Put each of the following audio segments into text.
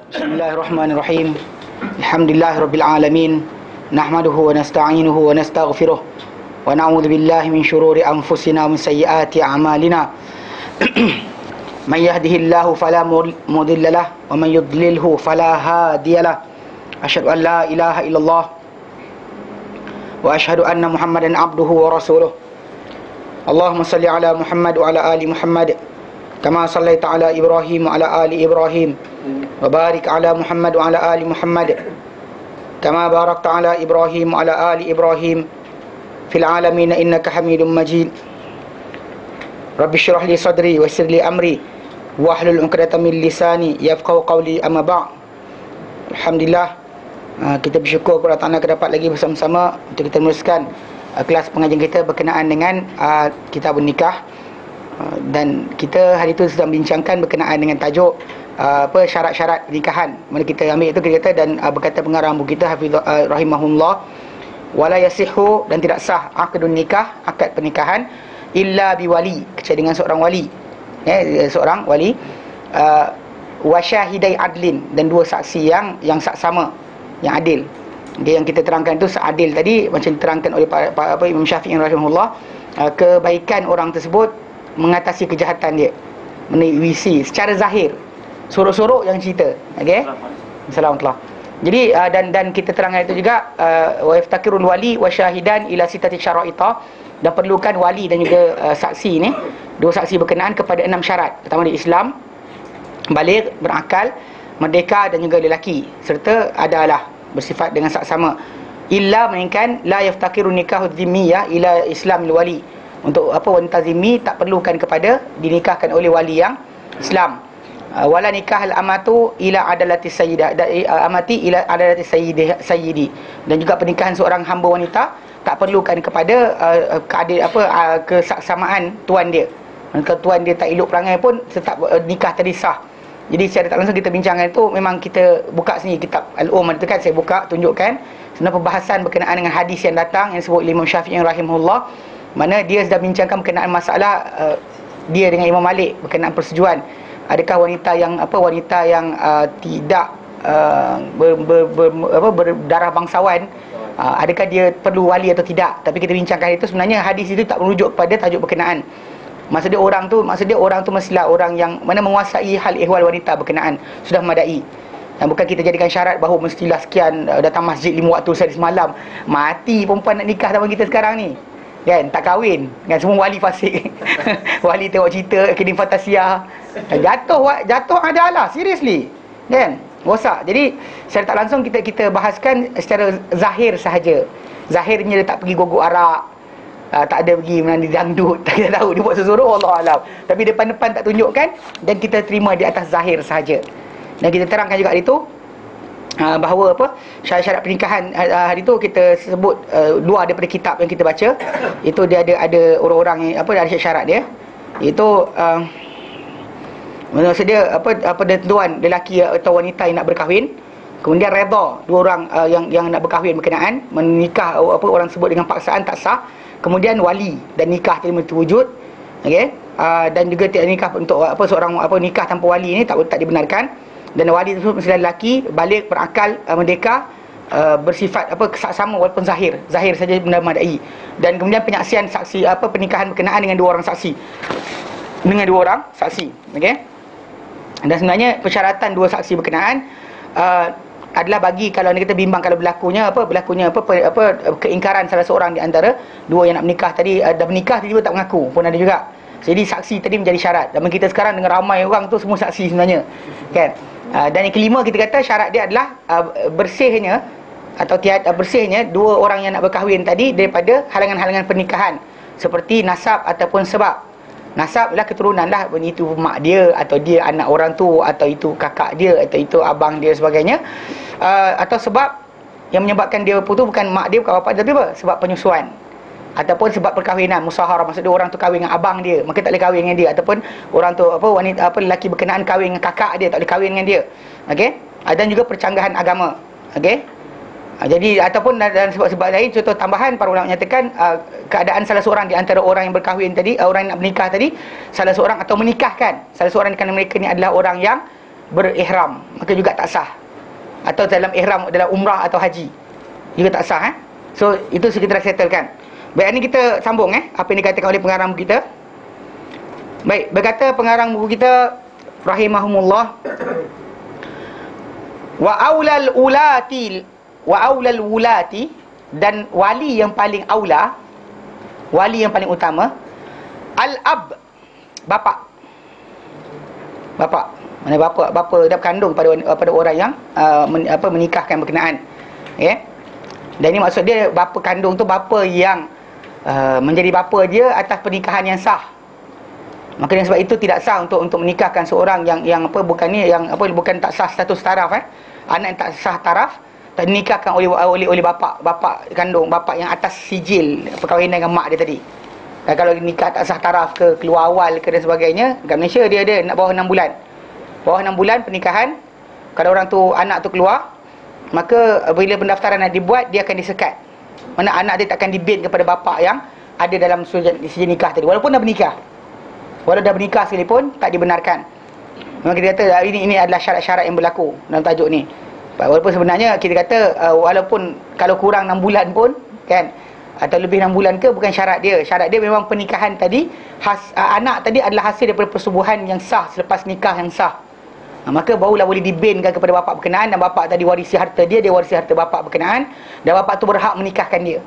Bismillahirrahmanirrahim. Alhamdulillahirabbil alamin. Nahmaduhu wa nasta'inuhu wa nastaghfiruh. Wa na'udzu billahi min shururi anfusina wa min sayyiati a'malina. Man yahdihillahu fala mudilla lahu wa man yudlilhu fala hadiyalah. Asyhadu an la ilaha illallah wa asyhadu anna Muhammadan abduhu wa rasuluh. Allahumma salli ala Muhammad wa ala ali Muhammad kama sallaita ala Ibrahim wa ala ali Ibrahim wa barik ala Muhammad wa ala ali Muhammad kama barakta ala Ibrahim wa ala ali Ibrahim fil alamin innaka Hamidum Majid. Rabbi shrah li sadri wa yassir li amri wahlul 'uqdatam min lisani yafqahu qawli, amma ba'd. Alhamdulillah, kita bersyukur kepada Allah kita dapat lagi bersama-sama untuk kita meneruskan kelas pengajian kita berkenaan dengan kitab nikah. Dan kita hari itu sedang bincangkan berkenaan dengan tajuk syarat-syarat pernikahan. Mana kita ambil itu kita kata, dan berkata pengarang buku kita Hafizah rahimahullah, wala yasihu, dan tidak sah akdun nikah, akad pernikahan, illa biwali, kecuali dengan seorang wali, seorang wali, wa syahidai adlin, dan dua saksi yang saksama, yang adil. Yang kita terangkan itu seadil tadi, macam diterangkan oleh Imam Syafi'i rahimahullah, kebaikan orang tersebut mengatasi kejahatan dia, menewisi secara zahir, sorok-sorok yang cerita. Okey, assalamualaikum. Jadi dan kita terangkan itu juga, wa yaftakirul wali wa syahidan ila sitati syara'ita, dan perlukan wali dan juga saksi ni, dua saksi berkenaan kepada 6 syarat. Pertama dia Islam, baligh, berakal, merdeka, dan juga lelaki, serta adalah bersifat dengan saksama. Illa, melainkan la yaftakirun nikahu dhimmiyah ila islamil wali. Untuk wanita zimmi tak perlukan kepada dinikahkan oleh wali yang Islam. Wala nikahal amatu ila adalati sayyidah, amati ila adalati sayyidi, dan juga pernikahan seorang hamba wanita tak perlukan kepada kesaksamaan tuan dia. Kalau tuan dia tak elok perangai pun tetap nikah tadi sah. Jadi secara tak langsung kita bincangkan itu, memang kita buka sini kitab Al-Umm itu kan, saya buka tunjukkan sebenarnya pembahasan berkenaan dengan hadis yang datang yang disebut Imam Syafi'i rahimahullah, mana dia sedang bincangkan berkenaan masalah dia dengan Imam Malik berkenaan persetujuan. Adakah wanita yang tidak berdarah bangsawan, adakah dia perlu wali atau tidak? Tapi kita bincangkan itu, sebenarnya hadis itu tak merujuk kepada tajuk berkenaan. Maksudnya orang tu mestilah orang yang mana menguasai hal ihwal wanita berkenaan, sudah memadai. Dan bukan kita jadikan syarat bahawa mestilah sekian datang masjid 5 waktu sehari semalam. Mati perempuan nak nikah zaman kita sekarang ni, kan, tak kahwin kan, semua wali fasik. Wali tengok cerita kirim fantasiah, jatuh adalah seriously, kan, rosak. Jadi secara tak langsung kita bahaskan secara zahir sahaja. Zahirnya dia tak pergi gogok arak, tak ada pergi menandi dangdut, tak kita tahu dia buat sesuatu, Allah alam. Tapi depan-depan tak tunjukkan, dan kita terima di atas zahir sahaja. Dan kita terangkan juga hari itu bahawa syarat-syarat pernikahan hari itu kita sebut dua daripada kitab yang kita baca. Itu dia ada orang-orang yang ada syarat dia, iaitu maksud dia tuan lelaki atau wanita yang nak berkahwin, kemudian redha dua orang yang nak berkahwin berkenaan, menikah orang sebut dengan paksaan tak sah. Kemudian wali dan nikah terima terwujud. Okey, dan juga tidak nikah untuk seorang nikah tanpa wali ni tak dibenarkan. Dan wali tersebut mesti lelaki, balik, berakal, merdeka, bersifat saksama walaupun zahir saja benda madai. Dan kemudian penyaksian saksi pernikahan berkenaan dengan dua orang saksi. Okey. Dan sebenarnya persyaratan dua saksi berkenaan adalah bagi, kalau kita bimbang kalau berlakunya keingkaran salah seorang di antara dua yang nak menikah tadi, dah menikah tiba-tiba tak mengaku pun ada juga. Jadi saksi tadi menjadi syarat. Dan kita sekarang dengan ramai orang tu semua saksi sebenarnya, kan. Dan yang kelima kita kata syarat dia adalah bersihnya dua orang yang nak berkahwin tadi daripada halangan-halangan pernikahan, seperti nasab ataupun sebab. Nasab adalah keturunan lah, itu mak dia, atau dia anak orang tu, atau itu kakak dia, atau itu abang dia, sebagainya. Atau sebab yang menyebabkan dia putus bukan mak dia, bukan bapak dia, tapi sebab penyusuan, ataupun sebab perkahwinan, musaharah, maksudnya orang tu kahwin dengan abang dia, maka tak boleh kahwin dengan dia. Ataupun orang tu wanita lelaki berkenaan kahwin dengan kakak dia, tak boleh kahwin dengan dia. Okey. Dan juga percanggahan agama. Okey. Jadi ataupun dalam sebab-sebab lain, contoh tambahan, para ulama menyatakan keadaan salah seorang di antara orang yang berkahwin tadi, orang yang nak menikah tadi, salah seorang atau menikahkan salah seorang, kerana mereka ni adalah orang yang berihram, maka juga tak sah. Atau dalam ihram, dalam umrah atau haji, juga tak sah. So itu kita dah settlekan. Baik, ini kita sambung apa yang dikatakan oleh pengarang buku kita. Baik, berkata pengarang buku kita rahimahumullah, wa aulal wulati, dan wali yang paling aula, wali yang paling utama, al-ab, bapa. Mana bapa dah kandung pada orang yang menikahkan berkenaan. Dan ini maksud dia, bapa kandung tu bapa yang menjadi bapa dia atas pernikahan yang sah. Maka dengan sebab itu tidak sah untuk menikahkan seorang yang bukan tak sah status taraf. Anak yang tak sah taraf tak dinikahkan oleh bapa kandung, bapa yang atas sijil perkahwinan dengan mak dia tadi. Dan kalau nikah tak sah taraf ke, keluar awal ke dan sebagainya, kat Malaysia dia ada nak bawah 6 bulan. Bawah 6 bulan pernikahan, kalau orang tu, anak tu keluar, maka bila pendaftaran nak dibuat, dia akan disekat. Mana anak dia tak akan dibin kepada bapa yang ada dalam sijil nikah tadi, walaupun dah bernikah. Walau dah bernikah sekalipun tak dibenarkan. Memang kita kata ini adalah syarat-syarat yang berlaku dalam tajuk ni. Walaupun sebenarnya kita kata walaupun kalau kurang 6 bulan pun kan, atau lebih 6 bulan ke, bukan syarat dia. Syarat dia memang pernikahan tadi, anak tadi adalah hasil daripada persetubuhan yang sah selepas nikah yang sah. Maka barulah boleh dibinkan kepada bapa berkenaan, dan bapa tadi warisi harta dia warisi harta bapa berkenaan, dan bapa tu berhak menikahkan dia.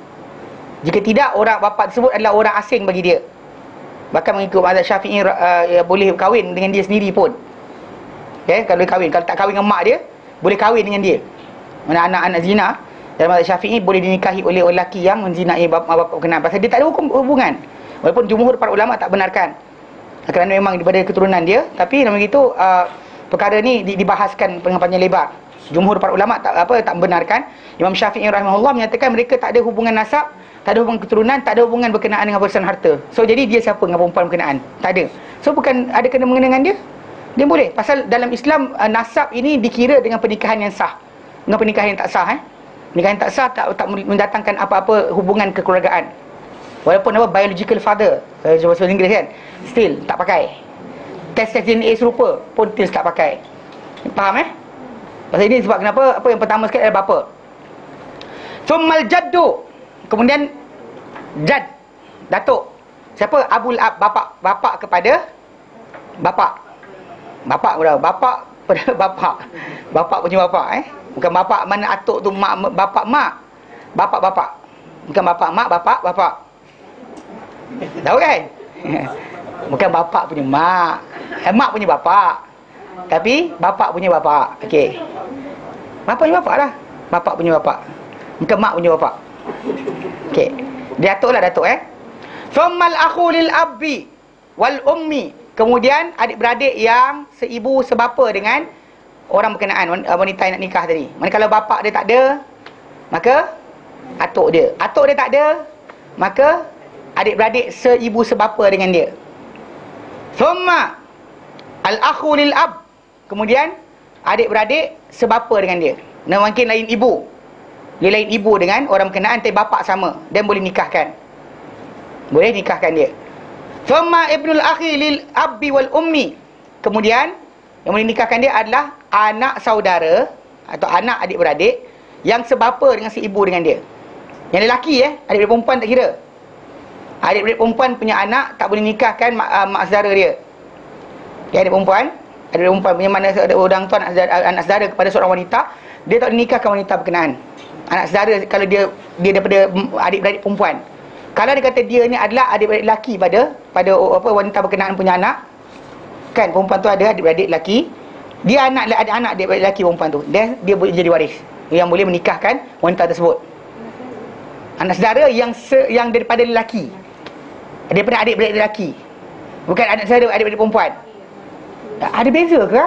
Jika tidak, orang bapa tersebut adalah orang asing bagi dia. Bahkan mengikut mazhab Syafi'i boleh kahwin dengan dia sendiri pun. Kalau kahwin, kalau tak kahwin dengan mak dia, boleh kahwin dengan dia. Mana anak-anak zina dalam mazhab Syafi'i boleh dinikahi oleh lelaki yang menzinai bapa berkenaan, pasal dia tak ada hubungan. Walaupun jumhur para ulama tak benarkan, kerana memang daripada keturunan dia. Tapi namun begitu perkara ni dibahaskan dengan panjang lebar. Jumhur para ulama tak benarkan. Imam Syafi'i rahimahullah menyatakan mereka tak ada hubungan nasab, tak ada hubungan keturunan, tak ada hubungan berkenaan dengan warisan harta. So jadi dia siapa dengan perempuan berkenaan? Tak ada. So bukan ada kena mengena dengan dia. Dia boleh. Pasal dalam Islam nasab ini dikira dengan pernikahan yang sah, dengan pernikahan yang tak sah. Pernikahan yang tak sah tak mendatangkan apa-apa hubungan kekeluargaan. Walaupun biological father, bahasa Inggeris kan, still tak pakai. Test DNA serupa pun still tak pakai. Faham Pasal ini sebab kenapa? Apa yang pertama sekali adalah bapa. Summal jaddu, kemudian jad, datuk. Siapa? Abul ab, bapa kepada bapa. Bapa pada bapa punya bapa. Bukan bapa mana atuk tu mak, bapa mak. Bapa. Bukan bapa mak, bapa. Tahu kan? Bukan bapa punya mak. Mak punya bapa. Tapi bapa punya bapa. Okey. Bapa punya bapa lah. Bapa punya bapa. Bukan mak punya bapa. Okey. Datuk lah, datuk Thummal akhu lil abbi wal ummi. Kemudian adik-beradik yang seibu sebapa dengan orang berkenaan, wanita yang nak nikah tadi. Mana kalau bapa dia tak ada, maka atuk dia. Atuk dia tak ada, maka adik-beradik seibu sebapa dengan dia. Thumma al-akhu lil ab. Kemudian adik-beradik sebapa dengan dia. Nah, mungkin lain ibu. Dia lain ibu dengan orang berkenaan, tapi bapa sama, dan boleh nikahkan. Boleh nikahkan dia. Thumma ibnul akhi lil abbi wal ummi. Kemudian yang boleh nikahkan dia adalah anak saudara atau anak adik-beradik yang sebapa dengan si ibu dengan dia. Yang lelaki adik-beradik perempuan tak kira. Adik-beradik perempuan punya anak tak boleh nikahkan mak saudara dia. Adik perempuan punya mana ada orang tuan anak saudara kepada seorang wanita, dia tak boleh nikahkan wanita berkenaan. Anak saudara kalau dia daripada adik-beradik perempuan. Kalau dia kata dia ni adalah adik-beradik lelaki pada wanita berkenaan punya anak, kan, perempuan tu ada adik-beradik lelaki, dia ada anak adik-beradik lelaki perempuan tu, dia boleh jadi waris yang boleh menikahkan wanita tersebut. Anak saudara yang daripada lelaki, daripada adik-beradik lelaki, bukan anak saudara adik-beradik perempuan. Ada beza ke?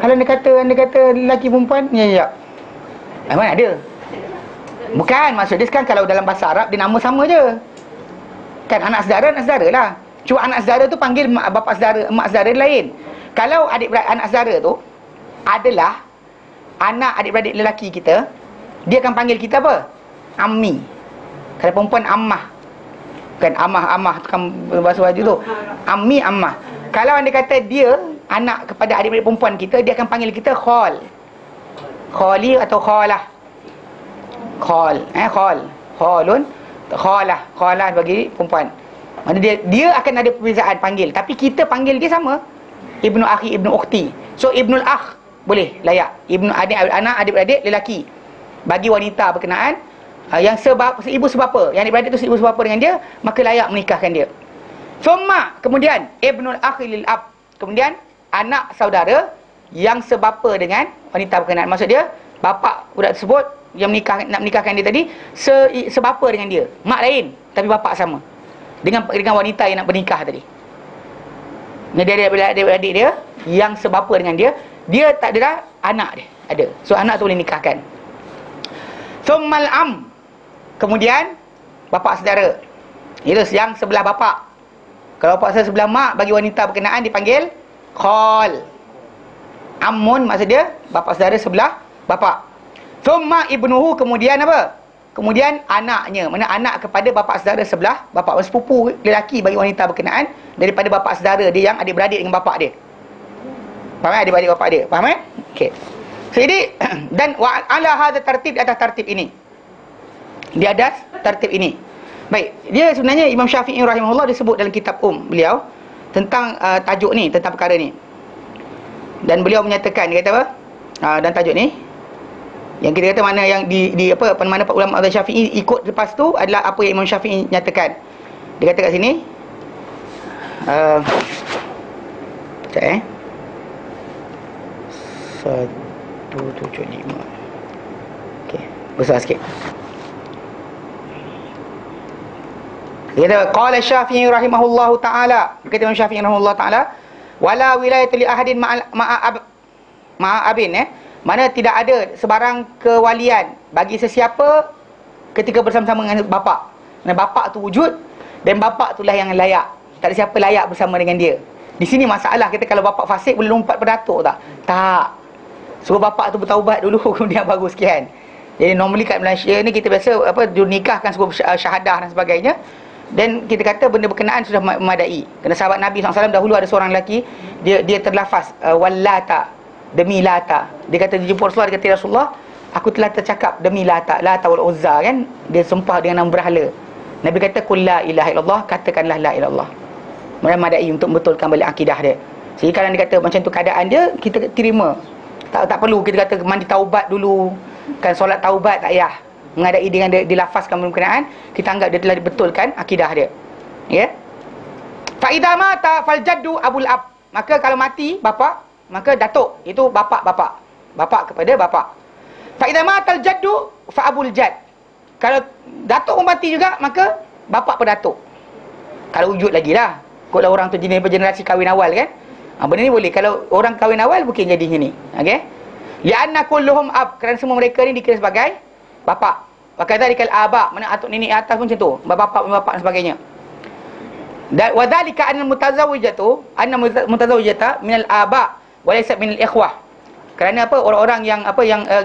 Kalau anda kata lelaki perempuan, ya. Mana ada? Bukan, maksud dia sekarang kalau dalam bahasa Arab dia nama sama je. Kan anak saudara lah. Cuma anak saudara tu panggil bapa saudara, mak saudara lain. Kalau anak saudara tu adalah anak adik-beradik lelaki kita, dia akan panggil kita apa? Ammi. Kalau perempuan ammah. Bukan amah tu kan bahasa baju tu. Ammi, ammah. Kalau anda kata dia anak kepada adik-adik perempuan kita, dia akan panggil kita khal. Khali atau khalah. Khal, khalun, khalah bagi perempuan. Mana dia akan ada perbezaan panggil, tapi kita panggil dia sama. Ibnu akhi, ibnu ukhti. So ibnul akh boleh layak. Ibnu anak adik-beradik lelaki. Bagi wanita berkenaan yang seibu sebapa, yang adik-beradik tu seibu sebapa dengan dia, maka layak menikahkan dia. Thumma, kemudian ibnul akhi lil ab, kemudian anak saudara yang sebapa dengan wanita berkenaan. Maksud dia bapa budak tersebut yang nak menikahkan dia tadi sebapa dengan dia, mak lain tapi bapa sama dengan wanita yang nak bernikah tadi. Dia ada adik dia yang sebapa dengan dia, dia tak ada anak dia ada. So anak tu boleh nikahkan. Thummal am, kemudian bapa saudara. Itu yang sebelah bapa. Kalau bapa saya sebelah mak, bagi wanita berkenaan dipanggil khal. Ammun maksud dia bapa saudara sebelah bapa. Thumma ibnuhu, kemudian apa? Kemudian anaknya, mana anak kepada bapa saudara sebelah bapa, sepupu lelaki bagi wanita berkenaan daripada bapa saudara dia yang adik-beradik dengan bapa dia. Faham adik-beradik bapa dia? Faham okey. So jadi dan wa ala hadha tartib, di atas tartib ini. Di atas tartib ini. Baik, dia sebenarnya Imam Syafi'i rahimahullah disebut dalam kitab beliau tentang tajuk ni, tentang perkara ni. Dan beliau menyatakan, dia kata apa? Dan tajuk ni yang kita kata mana yang mana Pak ulama mazhab Syafi'i ikut lepas tu adalah apa yang Imam Syafi'i nyatakan. Dia kata kat sini sekejap 175. Okey, besar sikit. Dia kata qala Syafi'i rahimahullahu taala, kata Imam Syafi'i rahimahullahu taala, wala wilayata li ahadin ma'a abin, mana tidak ada sebarang kewalian bagi sesiapa ketika bersama-sama dengan bapa. Mana bapa tu wujud dan bapa itulah yang layak. Tak ada siapa layak bersama dengan dia. Di sini masalah kita, kalau bapa fasik boleh lompat pada datuk tak? Tak. Suruh bapa tu bertaubat dulu kemudian baru sekian. Jadi normally kat Malaysia ni kita biasa nikahkan suruh syahadah dan sebagainya. Dan kita kata benda berkenaan sudah memadai. Kerana sahabat Nabi SAW dahulu ada seorang lelaki, dia terlafaz wallata, demi Lata. Dia kata, dia jumpa Rasulullah, dia kata, ya Rasulullah, aku telah tercakap demi Lata wal Uzza, kan? Dia sumpah dengan nama berhala. Nabi kata, qul la ilaha illallah, katakanlah la ilallah. Memadai untuk membetulkan balik akidah dia. Jadi kalau dia kata macam tu keadaan dia, kita terima. Tak perlu kita kata mandi taubat dulu, kan solat taubat tak payah. Mengadai dengan dilafazkan berkenaan, kita anggap dia telah dibetulkan akidah dia. Ya. Fa idza mata fal jaddu abul ab. Maka kalau mati bapa, maka datuk itu bapa kepada bapa. Fa idza mata al jaddu fa abul jad. Kalau datuk pun mati juga, maka bapa pedatuk. Kalau wujud lagi lah. Kalau orang tu generasi kahwin awal, kan? Benda ni boleh. Kalau orang kahwin awal mungkin jadi gini. Okey. Li'anna kulluhum ab, kerana semua mereka ni dikira sebagai bapa. Wa kadzalikal aba, mana atuk nenek atas pun macam tu, bapa dan sebagainya. Dan wa dzalika anna mutazawwijata minal aba wa laysa minal ikhwah. Kerana apa? Orang-orang yang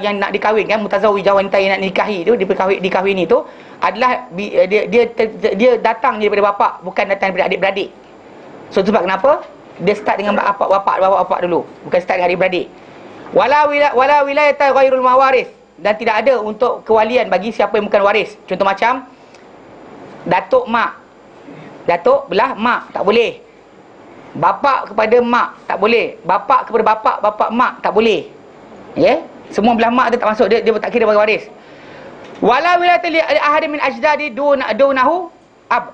yang nak dikahwinkan, mutazawwijah, wanita yang nak nikahi tu, dikahwini tu adalah dia datang daripada bapa, bukan datang daripada adik-beradik. So sebab kenapa? Dia start dengan bapa dulu, bukan start dengan adik-beradik. Wala wilayata ghairul mawaris, dan tidak ada untuk kewalian bagi siapa yang bukan waris. Contoh macam datuk mak, datuk belah mak tak boleh, bapa kepada mak tak boleh, bapa kepada bapa mak tak boleh. Ya, semua belah mak tu tak masuk, dia tak kira bagi waris. Wala wilayata li ahadin min ajdadi dunahu ab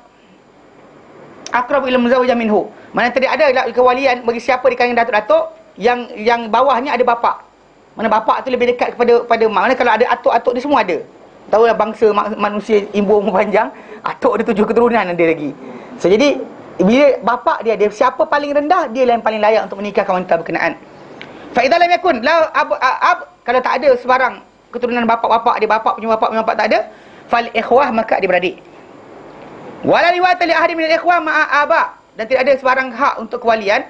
aqrab ila muzawwija minhu. Mana tidak ada kewalian bagi siapa di kalangan datuk-datuk yang bawahnya ada bapa. Mana bapa tu lebih dekat kepada mak. Mana kalau ada atuk-atuk dia semua ada. Tahu lah bangsa manusia imbu umur panjang, atuk dia 7 keturunan ada lagi. So jadi bila bapa dia siapa paling rendah, dia yang paling layak untuk menikahkan wanita berkenaan. Fa idza lam yakun la ab, kalau tak ada sebarang keturunan bapa dia, bapa punya bapa tak ada, fal ikhwah, maka adik-beradik. Wala liwata li ahadin min al ikhwah ma'a aba, dan tidak ada sebarang hak untuk kewalian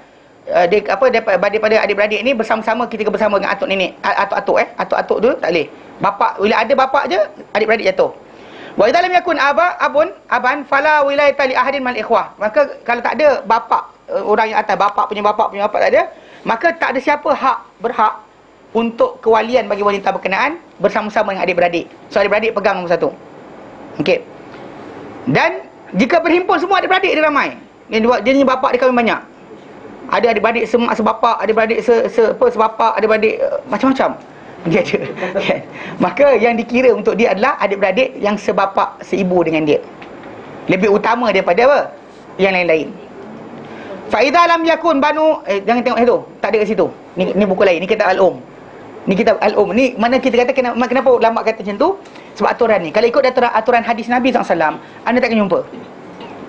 daripada adik-beradik ni bersama-sama, ketika bersama dengan atuk nenek, atuk tu tak boleh. Bapa, bila ada bapa je, adik-beradik jatuh. Wa idza lam yakun aban fala wilayata li ahadin mal ikhwah. Maka kalau tak ada bapa, orang yang atas, bapa punya bapa tak ada, maka tak ada siapa berhak untuk kewalian bagi wanita berkenaan bersama-sama dengan adik-beradik. So adik-beradik pegang nombor 1. Okey. Dan jika berhimpun semua adik-beradik dia ramai. Jenis bapak dia kahwin banyak. Ada adik-beradik semak sebapak, adik-beradik sebapak, adik-beradik macam-macam. Dia ada. Maka yang dikira untuk dia adalah adik-beradik yang sebapak, seibu dengan dia. Lebih utama daripada apa? Yang lain-lain. Fa idza lam yakun banu jangan tengok situ. Tak ada kat situ. Ni buku lain. Ni kitab Al-Um. Ni kitab Al-Um. Ni mana kita kata kenapa ulama kata macam tu? Sebab aturan ni. Kalau ikut aturan hadis Nabi SAW, anda tak akan jumpa.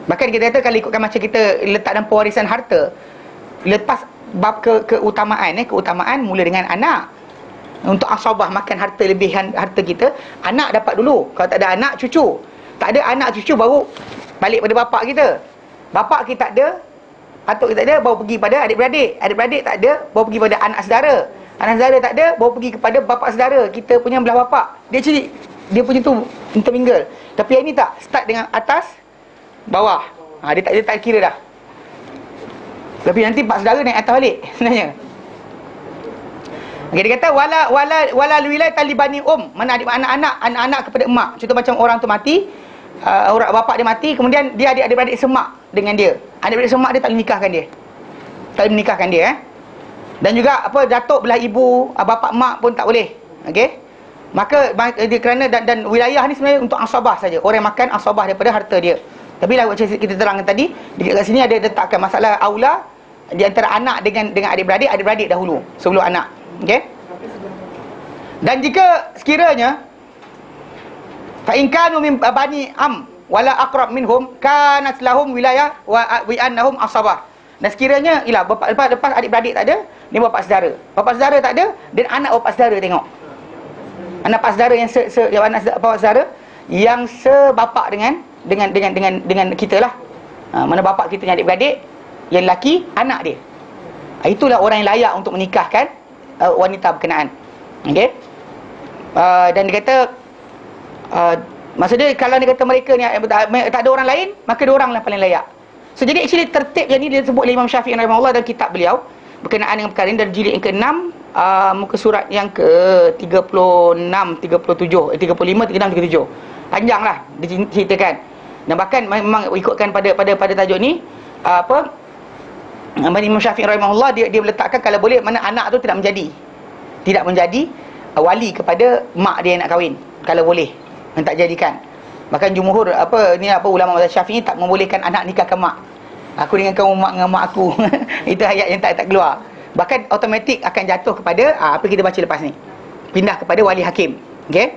Bahkan kita kata kalau ikutkan macam kita letak dalam pewarisan harta, lepas bab keutamaan mula dengan anak. Untuk asabah makan harta lebihan harta kita, anak dapat dulu. Kalau tak ada anak, cucu. Tak ada anak cucu baru balik pada bapak kita. Bapak kita tak ada, atuk kita tak ada, baru pergi pada adik-beradik. Adik-beradik tak ada, baru pergi pada anak saudara. Anak saudara tak ada, baru pergi kepada bapak saudara. Kita punya belah bapak. Dia punya tu intermingle. Tapi yang ni tak, start dengan atas, bawah. Dia tak kira dah. Tapi nanti pak saudara naik atas balik sebenarnya. Okay, dia kata wala wilayah talibani mana anak-anak kepada emak. Contoh macam orang tu mati, orang bapak dia mati, kemudian dia adik-beradik semak dengan dia. Adik-beradik semak dia tak boleh nikahkan dia. Tak boleh menikahkan dia Dan juga datuk belah ibu, bapak mak pun tak boleh. Okey. Maka dia kerana dan wilayah ni sebenarnya untuk asabah saja. Orang makan asabah daripada harta dia. Tapi lah macam kita terangkan tadi, dekat sini ada letakkan masalah aula di antara anak dengan adik-beradik dahulu sebelum anak. Okey. Dan jika sekiranya fa in kanu min bani am wala aqrab minhum kanat lahum wilayah wa annahum asabah. Dan sekiranya lepas adik-beradik tak ada, ni bapak saudara. Bapak saudara tak ada, dan anak bapak saudara tengok. Anak bapak saudara yang anak bapak saudara yang sebapak dengan kita lah. Mana bapak kita yang adik-beradik, yang lelaki anak dia. Itulah orang yang layak untuk menikahkan wanita berkenaan. Okey. Dan dia kata maksudnya kalau dia kata mereka ni tak ada orang lain, maka dia orang lah paling layak. So jadi actually tertib yang ni dia sebut oleh Imam Syafi'i rahimahullah dalam kitab beliau berkenaan dengan perkara ini dari jilid yang ke-6 muka surat yang ke-36, 37, 35, 36, 37. Panjanglah diceritakan. Dan bahkan memang ikutkan pada tajuk ni Imam Syafi'i rahimahullah dia meletakkan kalau boleh mana anak tu tidak menjadi wali kepada mak dia yang nak kahwin kalau boleh, yang tak jadikan. Bahkan jumhur ulama mazhab Syafi'i tak membolehkan anak nikahkan mak. Aku dengan kamu mak dengan mak aku. Itu ayat yang tak keluar. Bahkan automatik akan jatuh kepada apa kita baca lepas ni. Pindah kepada wali hakim. Okey.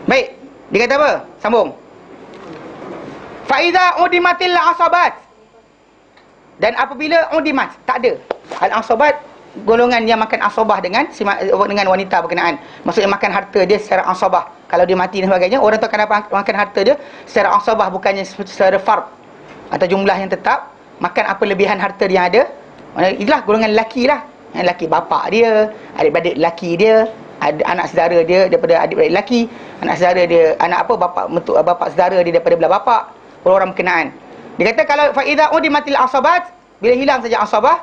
Baik. Dia kata apa? Sambung. Fa iza udimatil asabat. Dan apabila udimat, tak ada. Al-asabat golongan yang makan asabah dengan wanita berkenaan. Maksudnya makan harta dia secara asabah. Kalau dia mati dan sebagainya, orang tu akan makan harta dia secara asabah, bukannya secara fard atau jumlah yang tetap. Makan apa lebihan harta dia yang ada. Itulah golongan lelaki lah. Lelaki bapak dia, adik-beradik lelaki dia, anak saudara dia daripada adik-beradik lelaki, anak saudara dia, bapak saudara dia daripada belah bapak, orang berkenaan. Dia kata kalau fa idza udimatil asabat, bila hilang saja asabah,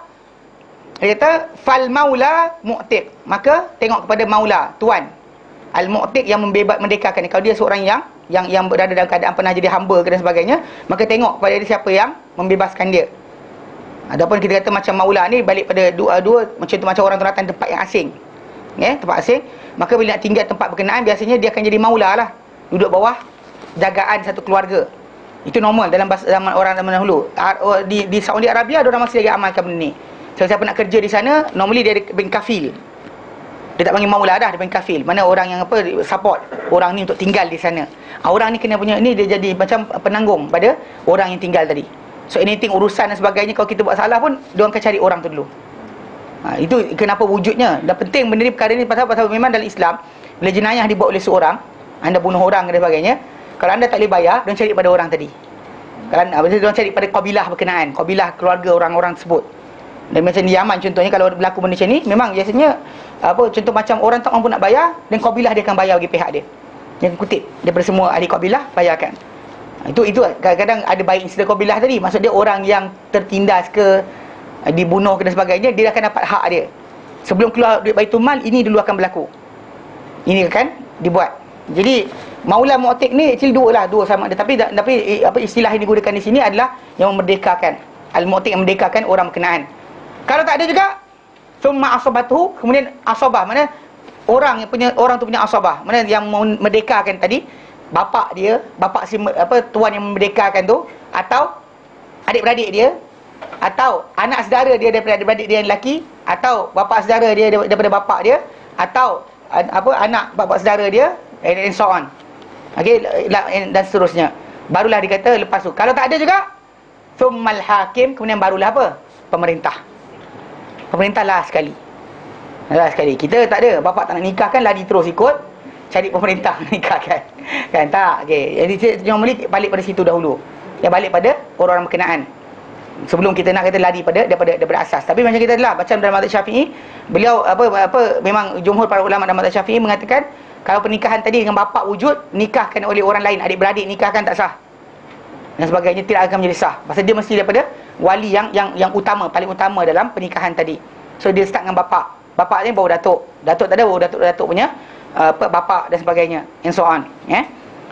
dia kata fal maula mu'tiq, maka tengok kepada maula, tuan. Al mu'tiq yang merdekakan. Kalau dia seorang yang berada dalam keadaan pernah jadi hamba dan sebagainya, maka tengok kepada dia siapa yang membebaskan dia. Adapun kita kata macam maula ni balik pada dua macam tu, macam orang tu datang tempat yang asing. Tempat asing, maka bila nak tinggal tempat berkenaan, biasanya dia akan jadi maula lah. Duduk bawah jagaan satu keluarga. Itu normal dalam zaman orang zaman dahulu. Di Saudi Arabia ada orang masih lagi amalkan benda ni. Siapa nak kerja di sana, normally dia ada kafil. Dia tak panggil maula dah, dia panggil kafil. Mana orang yang support orang ni untuk tinggal di sana. Orang ni kena punya ni, dia jadi macam penanggung pada orang yang tinggal tadi. So anything urusan dan sebagainya, kalau kita buat salah pun dia orang akan cari orang tu dulu. Itu kenapa wujudnya. Dan penting benda ni, perkara ni pasal memang dalam Islam, bila jenayah dibuat oleh seorang, anda bunuh orang dan sebagainya, kalau anda tak boleh bayar, dia cari pada orang tadi. Kalau dia cari pada kabilah berkenaan, kabilah keluarga orang-orang tersebut. Dan macam di Yaman contohnya, kalau berlaku benda macam ni, memang biasanya contoh macam orang tak mampu nak bayar, dan kabilah dia akan bayar bagi pihak dia. Dia akan kutip daripada semua ahli kabilah, bayarkan. Itu kadang-kadang ada baik insiden kabilah tadi. Maksud dia orang yang tertindas ke dibunuh dan sebagainya, dia akan dapat hak dia. Sebelum keluar duit Baitul Mal, ini dulu akan berlaku. Ini akan dibuat. Jadi Maula Mu'tiq ni actually dua sama ada, tapi apa istilah yang digunakan di sini adalah yang memerdekakan. Al-Mu'tiq yang memerdekakan orang berkenaan. Kalau tak ada juga, summa asabatuhu, kemudian asabah, mana orang tu punya asabah, mana yang memerdekakan tadi, bapa dia, tuan yang memerdekakan tu, atau adik-beradik dia, atau anak saudara dia daripada adik-beradik dia yang lelaki, atau bapa saudara dia daripada bapa dia, atau anak bapa saudara dia, and so on. Okey, dan seterusnya. Barulah dikata lepas tu. Kalau tak ada juga, thummal hakim, kemudian barulah apa? Pemerintah. Pemerintah lah sekali. Lah sekali. Kita tak ada, bapa tak nak nikahkan, lari terus ikut cari pemerintah nikahkan. Kan tak? Okey. Jadi yang balik pada situ dahulu. Yang balik pada orang-orang berkenaan. Sebelum kita nak kata lari daripada asas. Tapi macam kita adalah baca dalam mazhab Syafi'i, beliau memang jumhur para ulama dalam mazhab Syafi'i mengatakan kalau pernikahan tadi dengan bapa wujud, nikahkan oleh orang lain, adik-beradik nikahkan tak sah. Dan sebagainya, tidak akan menjadi sah. Pasal dia mesti daripada wali yang utama, paling utama dalam pernikahan tadi. So dia start dengan bapa. Bapa ni baru datuk. Datuk tak ada, baru datuk punya bapa dan sebagainya. And so on.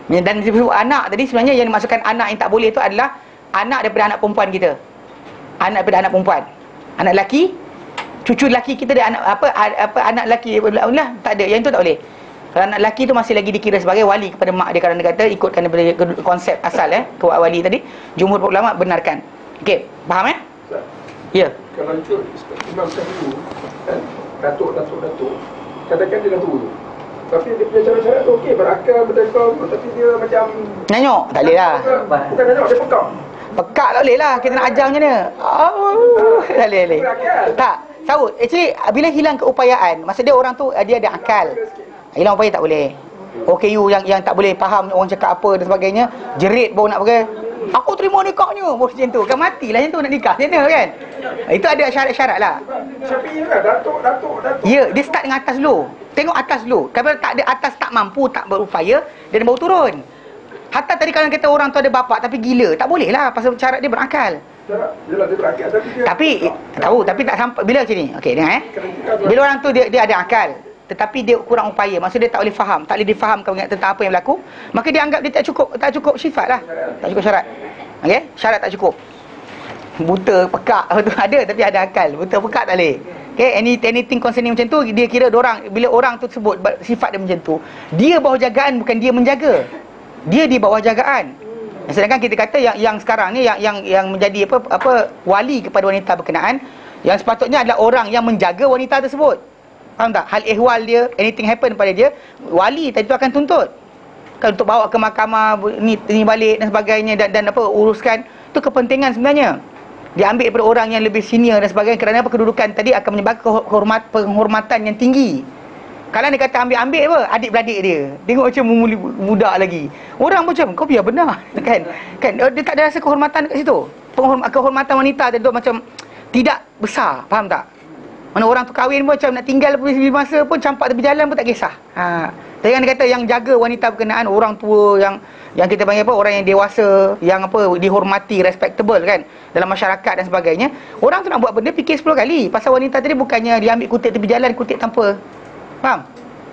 Dan disebut anak tadi, sebenarnya yang dimasukkan anak yang tak boleh itu adalah anak daripada anak perempuan kita. Anak daripada anak perempuan. Anak lelaki, cucu lelaki kita dia anak lelaki tak ada, yang itu tak boleh. Kalau anak lelaki tu masih lagi dikira sebagai wali kepada mak dia, kalau dia kata ikutkan daripada konsep asal kuat wali tadi, jumhur ulama benarkan. Okey, faham Ya. Kalau ikut Imam Syafi'i kan, datuk, kadang-kadang dia dah tua. Tapi dia punya cara-cara tu okey, berakal, berdekam, tapi dia macam nyanyok, tak boleh lah. Bukan nyanyok, dia pekak. Pekak tak boleh lah, kita nak ajar macam mana? Tak boleh. Tak, tahu, actually bila hilang keupayaan, maksud dia orang tu dia ada akal. Hilang upaya tak boleh. OKU yang tak boleh faham orang cakap apa dan sebagainya, jerit baru nak pakai. Aku terima nikahnya, macam tu. Kan matilah macam tu nak nikah. Macam mana kan? Itu ada syarat-syarat lah. Syafi'i kan, datuk. Ya, dia start dengan atas dulu. Tengok atas dulu. Kalau tak ada atas, tak mampu, tak berupaya, dia baru turun. Hatta tadi kalau kata orang tu ada bapak tapi gila, tak boleh lah. Pasal syarat dia berakal. Yelah, dia berakal tapi tapi tak sampai. Bila macam ni? Okey, dengar Bila orang tu dia ada akal, tetapi dia kurang upaya, maksud dia tak boleh faham, tak boleh difahamkan tentang apa yang berlaku, maka dia anggap dia tak cukup sifat lah, tak cukup syarat. Okey, syarat tak cukup. Buta, pekak tu ada, tapi ada akal. Buta, pekak tak boleh. Okey, anything concerning macam tu, dia kira bila orang tu sebut sifat dia macam tu, dia bawah jagaan, bukan dia menjaga. Dia di bawah jagaan. Sedangkan kita kata yang sekarang ni yang menjadi wali kepada wanita berkenaan, yang sepatutnya adalah orang yang menjaga wanita tersebut. Faham tak? Hal ehwal dia, anything happen pada dia, wali tadi tu akan tuntut. Kan untuk bawa ke mahkamah ni balik dan sebagainya, dan uruskan, tu kepentingan sebenarnya. Dia ambil daripada orang yang lebih senior dan sebagainya, kerana kedudukan tadi akan menyebabkan penghormatan yang tinggi. Kalau dia kata ambil apa? Adik-beradik dia. Tengok macam muda lagi. Orang macam, kau biar benar. Kan? Dia tak ada rasa kehormatan kat situ. Kehormatan wanita tu macam tidak besar. Faham tak? Mana orang tu kahwin pun macam nak tinggal masa pun campak tepi jalan pun tak kisah. Jangan dia kata yang jaga wanita berkenaan, orang tua yang kita panggil orang yang dewasa, yang dihormati, respectable kan dalam masyarakat dan sebagainya. Orang tu nak buat benda fikir 10 kali. Pasal wanita tadi bukannya dia ambil kutip tepi jalan, kutip tanpa. Faham?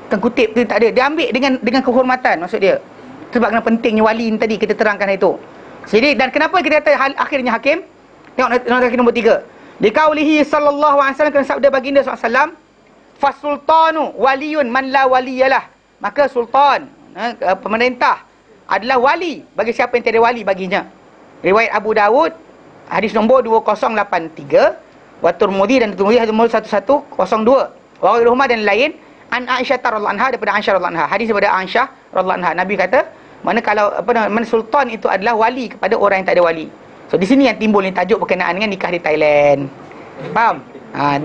Kan kutip tu tak ada. Dia ambil dengan kehormatan, maksud dia. Sebab kena pentingnya wali ni tadi kita terangkan itu. Jadi dan kenapa kita kata akhirnya hakim? Tengok nombor 3. Dikaulihi sallallahu alaihi wasallam, kena sabda baginda SAW, fasultanu waliyun man la waliyalah. Maka sultan, pemerintah adalah wali bagi siapa yang tiada wali baginya. Riwayat Abu Dawud hadis nombor 2083, wa Tirmidzi dan Tirmidzi hadis nombor 1102. Wa ghairuhuma dan lain an Aisyah radhiyallahu anha, daripada Aisyah radhiyallahu anha. Hadis daripada Aisyah radhiyallahu anha, Nabi kata, mana kalau sultan itu adalah wali kepada orang yang tak ada wali. So di sini yang timbul ni tajuk berkenaan dengan nikah di Thailand. Faham?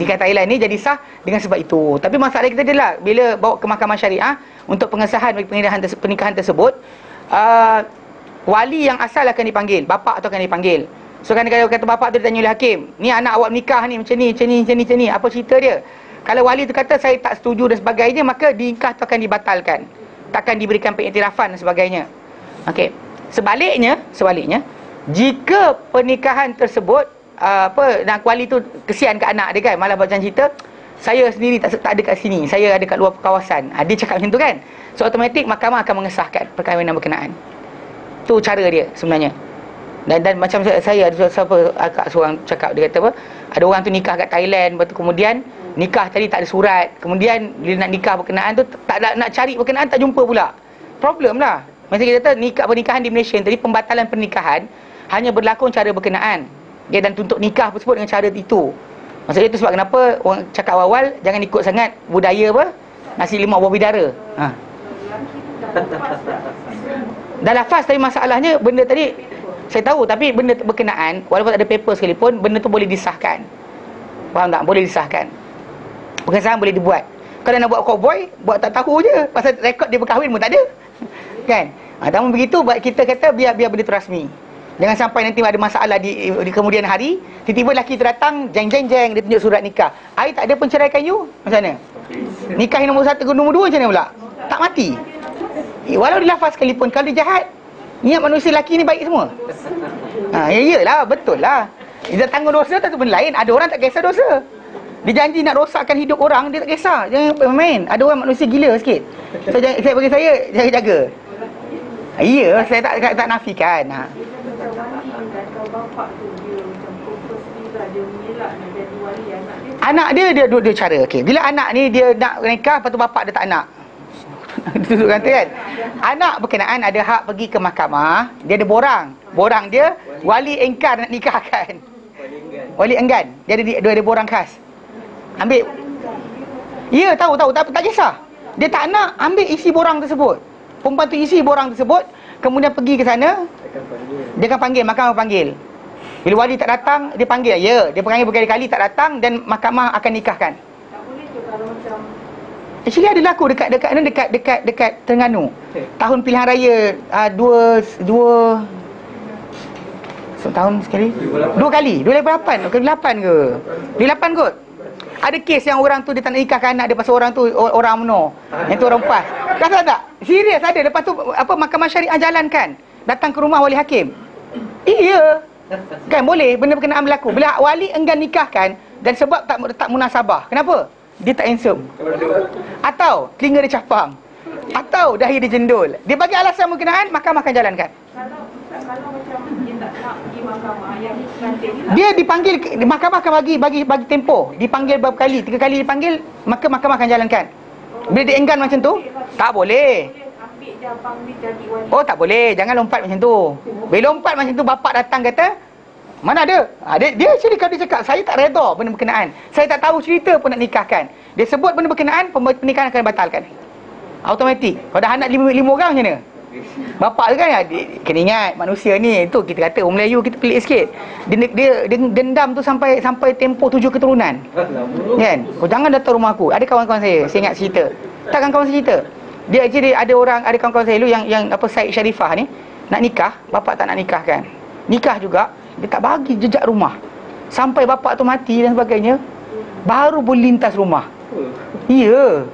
Nikah Thailand ni jadi sah dengan sebab itu. Tapi masalah kita adalah bila bawa ke mahkamah syariah untuk pengesahan bagi pernikahan tersebut, wali yang asal akan dipanggil, bapa tu akan dipanggil. So kan kalau kata bapa tu ditanya oleh hakim, ni anak awak nikah ni macam ni, apa cerita dia? Kalau wali tu kata saya tak setuju dan sebagainya, maka nikah tu akan dibatalkan. Takkan diberikan pengiktirafan dan sebagainya. Okey. Sebaliknya, jika pernikahan tersebut nak kuali tu kesian kat anak dia kan, malah macam cerita saya sendiri tak ada kat sini, saya ada kat luar kawasan. Dia cakap macam tu kan. So automatik mahkamah akan mengesahkan perkahwinan berkenaan. Tu cara dia sebenarnya. Dan macam saya ada akak seorang cakap, dia kata apa, ada orang tu nikah kat Thailand, lepas tu kemudian nikah tadi tak ada surat, kemudian bila nak nikah berkenaan tu tak nak cari berkenaan, tak jumpa pula. Problem lah. Macam kita kata pernikahan di Malaysia tadi, pembatalan pernikahan hanya berlaku cara berkenaan. Dan untuk nikah tersebut dengan cara itu. Maksudnya itu sebab kenapa orang cakap awal jangan ikut sangat budaya apa, nasi lemak buah bidara. Dah lafaz, tapi masalahnya benda tadi saya tahu, tapi benda berkenaan walaupun tak ada paper sekalipun, benda tu boleh disahkan. Faham tak? Boleh disahkan. Pengesahan boleh dibuat. Kalau nak buat cowboy, buat tak tahu je, pasal rekod dia berkahwin pun tak ada. Kan? Namun begitu kita kata biar benda tu rasmi. Jangan sampai nanti ada masalah di kemudian hari, tiba-tiba lelaki tu datang, jeng dia tunjuk surat nikah. I tak ada penceraikan you, macam mana? Nikah yang nombor 1 ke nombor 2 macam mana pula? Tak mati. Walau dilafaz sekalipun, kalau dia jahat, niat manusia lelaki ni baik semua. Iyalah, betul lah. Dia tanggung dosa tak tu benda lain. Ada orang tak kisah dosa. Dia janji nak rosakkan hidup orang, dia tak kisah. Jangan main. Ada orang manusia gila sikit. So saya bagi saya jaga. Ya, saya tak nafikan. Anak dia dua cara. Okey, bila anak ni dia nak nikah, lepas tu bapak dia tak nak. Duduk kata kan, anak berkenaan ada hak pergi ke mahkamah. Dia ada borang dia wali engkar nak nikahkan, wali enggan. Dia ada borang khas. Ambil. Ya, tahu tak kisah. Dia tak nak, ambil isi borang tersebut. Perempuan tu isi borang tersebut, kemudian pergi ke sana. Dia akan panggil, mahkamah panggil. Bila wali tak datang, dia panggil. Ya, dia panggil berkali-kali tak datang, dan mahkamah akan nikahkan. Tak boleh tu kalau macam actually ada laku dekat Terengganu. Tahun pilihan raya dua setahun sekali. 2 kali. 2008 ke 8 ke? 2008 kot. Ada kes yang orang tu dia tak nak nikahkan anak dia pasal orang tu orang UMNO. Yang tu orang PAS. Rasa tak? Serius ada. Lepas tu mahkamah syariah jalankan. Datang ke rumah wali hakim. Iya. Kan boleh benda berkenaan berlaku. Bila wali enggan nikahkan dan sebab tak munasabah. Kenapa? Dia tak handsome, atau telinga dia capang, atau dahi dia jendul. Dia bagi alasan berkenaan, mahkamah akan jalankan. Kalau macam dia tak nak pergi mahkamah, yang pengantin dia dipanggil, mahkamah akan bagi tempoh. Dipanggil berapa kali, 3 kali dipanggil, maka mahkamah akan jalankan. Bila dia enggan macam tu, tak boleh. ambil jabang dia jadi wali. Oh, tak boleh, jangan lompat macam tu. Bila lompat macam tu, bapak datang kata, mana ada? Dia actually kalau dia cakap, saya tak redha benda berkenaan, saya tak tahu cerita pun nak nikahkan. Dia sebut benda berkenaan, pernikahan akan batalkan automatik. Kalau dah anak 5 orang macam mana? Bapak tu kan, kena ingat manusia ni, tu kita kata orang Melayu kita pelik sikit. Dia dendam tu sampai tempoh 7 keturunan. Kan? Kau jangan datang rumah aku. Ada kawan-kawan saya ingat cerita. Tak, kawan-kawan saya cerita. Dia actually ada kawan-kawan saya dulu yang Syed Sharifah ni nak nikah, bapak tak nak nikahkan. Nikah juga, dia tak bagi jejak rumah sampai bapak tu mati dan sebagainya, baru boleh lintas rumah. Ya,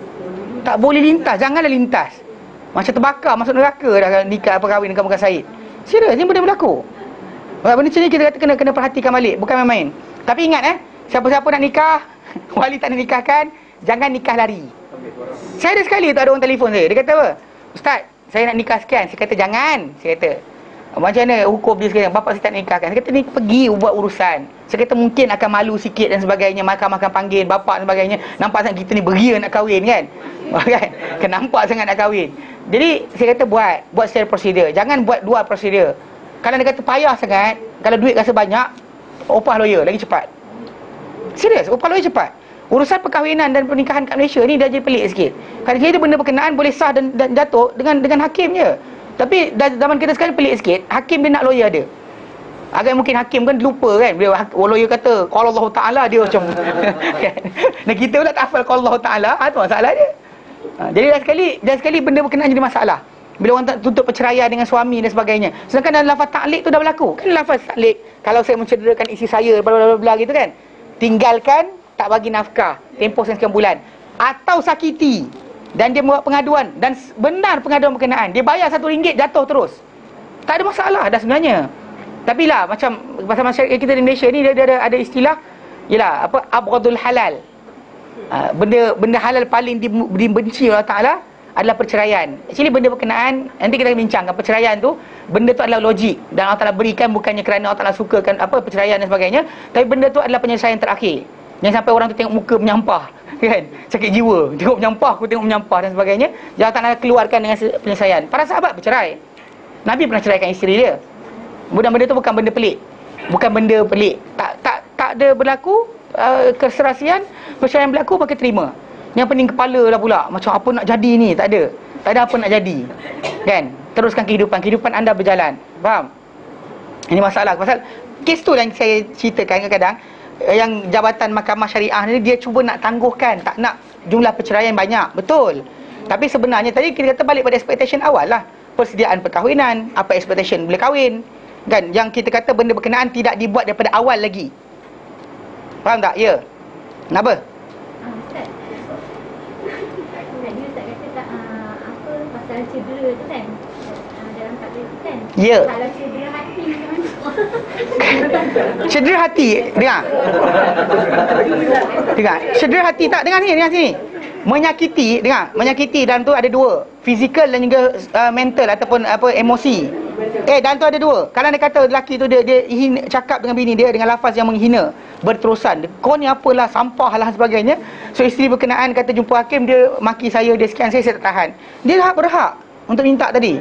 tak boleh lintas, janganlah lintas. Macam terbakar, masuk neraka dah nikah perkahwin dengan bukan Syed. Serius, ni benda berlaku. Benda macam ni kita kata kena perhatikan balik, bukan main-main. Tapi ingat siapa-siapa nak nikah, wali tak nak nikahkan, jangan nikah lari. Saya ada sekali tu ada orang telefon saya, dia kata apa? Ustaz, saya nak nikah sekian. Saya kata jangan. Saya kata, macam mana hukum dia sekarang? Bapak saya tak nak nikahkan. Saya kata ni pergi buat urusan. Saya kata mungkin akan malu sikit dan sebagainya, mahkamah akan panggil bapak dan sebagainya. Nampak sangat kita ni beria nak kahwin kan? Kan nampak sangat nak kahwin. Jadi saya kata buat secara prosedur. Jangan buat 2 prosedur. Kalau dia kata payah sangat, kalau duit rasa banyak, upah lawyer lagi cepat. Serius, upah lawyer cepat. Urusan perkahwinan dan pernikahan kat Malaysia ni dah jadi pelik sikit. Kalau dia benda berkenaan boleh sah dan jatuh dengan hakim je. Tapi zaman kita sekarang pelik sikit, hakim dia nak lawyer ada. Agak mungkin hakim kan lupa kan, bila lawyer kata qala Allah Taala, dia macam dan kita pula tak hafal qala Allah Taala, tu masalah dia. Jadi dah sekali benda berkenaan jadi masalah. Bila orang tak tuntut perceraian dengan suami dan sebagainya. Sedangkan dalam lafaz ta'liq tu dah berlaku. Kan lafaz ta'liq, kalau saya mencederakan isi saya bla bla bla gitu kan, tinggalkan, tak bagi nafkah tempoh sekian bulan, atau sakiti dan dia buat pengaduan dan benar pengaduan berkenaan, dia bayar RM1 jatuh terus, tak ada masalah dah sebenarnya. Tapi lah macam pasal masyarakat kita di Malaysia ni dia ada istilah yalah apa abghadul halal. Benda halal paling dibenci oleh Allah Taala adalah perceraian. Actually benda berkenaan nanti kita bincangkan perceraian tu, benda tu adalah logik dan Allah Taala berikan bukannya kerana Allah Taala sukakan apa perceraian dan sebagainya, tapi benda tu adalah penyelesaian terakhir. Jangan sampai orang tu tengok muka menyampah, kan? Sakit jiwa, tengok menyampah, aku tengok menyampah dan sebagainya. Allah Taala keluarkan dengan penyelesaian. Para sahabat bercerai. Nabi pernah ceraikan isteri dia. Benda tu bukan benda pelik. Bukan benda pelik. Tak ada berlaku keserasian, perceraian berlaku maka terima. Yang pening kepala lah pula, macam apa nak jadi ni, tak ada apa nak jadi, kan? Teruskan kehidupan anda berjalan. Faham? Ini masalah. Pasal kes tu yang saya ceritakan kadang-kadang yang Jabatan Mahkamah Syariah ni dia cuba nak tangguhkan, tak nak jumlah perceraian banyak. Betul. Tapi sebenarnya tadi kita kata balik pada expectation awal lah. Persediaan perkahwinan, apa expectation boleh kahwin, kan? Yang kita kata benda berkenaan tidak dibuat daripada awal lagi. Faham tak? Ya. Kenapa? Ustaz, tadi Ustaz kata tak apa pasal cedera tu kan, dalam takbir tu kan. Ya. Kalau cedera hati macam mana? Cedera hati, dengar. Cedera hati tak, dengar sini. Menyakiti, dengar. Menyakiti dalam tu ada dua, fizikal dan juga mental ataupun apa emosi. Dalam tu ada dua. Kalau dia kata lelaki tu dia cakap dengan bini dia dengan lafaz yang menghina berterusan, kau ni apalah, sampah lah sebagainya. So isteri berkenaan kata jumpa hakim, dia maki saya, dia sekian, saya tak tahan. Dia berhak untuk minta tadi.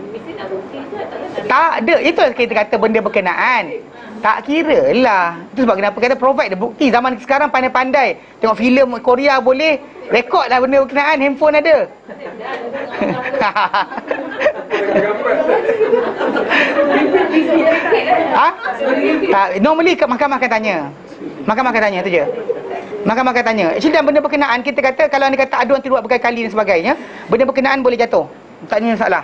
Tak ada. Itu kita kata benda berkenaan. Tak kira lah. Itu sebab kenapa kata provide the bukti. Zaman sekarang pandai-pandai. Tengok filem Korea boleh, rekod lah benda berkenaan, handphone ada. Normally mahkamah akan tanya. Mahkamah akan tanya tu je. Mahkamah akan tanya. Actually dalam benda berkenaan kita kata kalau anda kata aduan tidak berkali-kali dan sebagainya, benda berkenaan boleh jatuh. Tak ada masalah.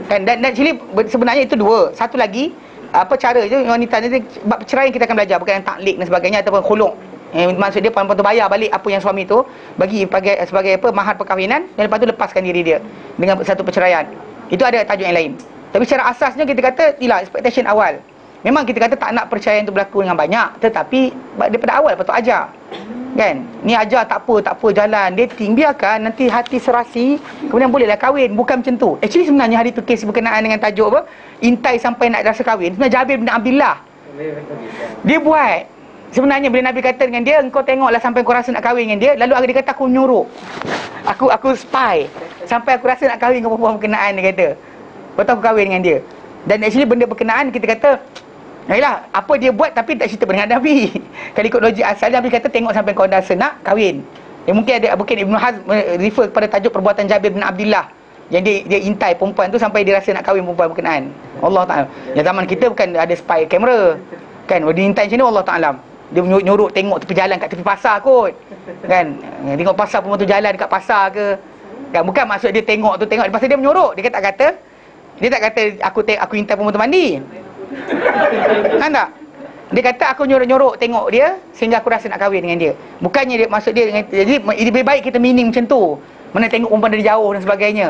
Dan actually sebenarnya itu dua. Satu lagi, apa cara je wanita ni bab perceraian kita akan belajar, bukan yang taklik dan sebagainya ataupun khuluk. Maksud dia perempuan tu bayar balik apa yang suami tu bagi sebagai apa mahar perkahwinan, dan lepas tu lepaskan diri dia dengan satu perceraian. Itu ada tajuk yang lain. Tapi secara asasnya kita kata ialah expectation awal. Memang kita kata tak nak perceraian tu berlaku dengan banyak, tetapi daripada awal patut ajar. Kan? Ni ajar tak apa jalan dating, biarkan nanti hati serasi kemudian bolehlah kahwin, bukan macam tu. Actually sebenarnya hari tu kes berkenaan dengan tajuk apa? Intai sampai nak rasa kahwin. Sebenarnya Jabir bin Abdullah dia buat. Sebenarnya bila Nabi kata dengan dia, engkau tengoklah sampai kau rasa nak kahwin dengan dia, lalu dia kata aku nyuruh. Aku spy sampai aku rasa nak kahwin dengan perempuan berkenaan, dia kata. Lepas tu aku kahwin dengan dia. Dan actually benda berkenaan kita kata yalah, apa dia buat tapi tak cerita dengan Nabi. Kalau ikut logik asal, Nabi kata tengok sampai kau rasa nak kahwin. Mungkin Ibn Hazm refer kepada tajuk perbuatan Jabir bin Abdullah, yang dia intai perempuan tu sampai dia rasa nak kahwin perempuan berkenaan. Allah Ta'ala. Yang zaman kita bukan ada spy kamera, kan? Dia intai macam ni, Allah Ta'ala. Dia nyuruh tengok tepi jalan kat tepi pasar kot, kan? Tengok pasar perempuan tu jalan dekat pasar ke, kan? Bukan maksud dia tengok lepas tu dia menyuruh. Dia tak kata aku intai perempuan tu mandi. Kan tak? Dia kata aku nyuruh tengok dia sehingga aku rasa nak kahwin dengan dia. Bukannya dia maksud dia dengan, jadi lebih baik kita meaning macam tu. Mana tengok perempuan dari jauh dan sebagainya.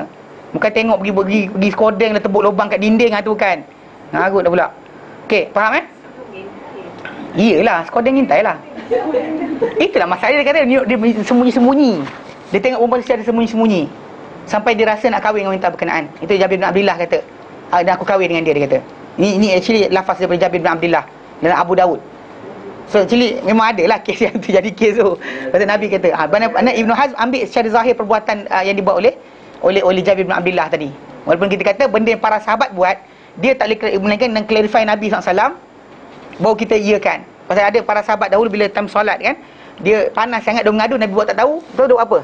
Bukan tengok pergi skodeng dah tebuk lubang kat dinding tu kan. Ngarut dah pula. Okey, faham Iyalah, skodeng intai lah. Itulah masalah dia kata dia sembunyi-sembunyi. Dia tengok perempuan secara sembunyi-sembunyi sampai dia rasa nak kahwin dengan wanita berkenaan. Itu Jabir bin Abdullah kata. Dan aku kahwin dengan dia kata. Ini actually lafaz daripada Jabir bin Abdullah dalam Abu Daud. So actually memang ada lah kes yang terjadi kes tu. Pasal Nabi kata Ibn Hazm ambil secara zahir perbuatan yang dibuat oleh Jabir bin Abdullah tadi. Walaupun kita kata benda yang para sahabat buat, dia tak boleh melainkan dan clarify Nabi SAW, baru kita iakan. Pasal ada para sahabat dahulu bila time solat kan, dia panas sangat, dia mengadu, Nabi buat tak tahu. Tahu dia buat apa?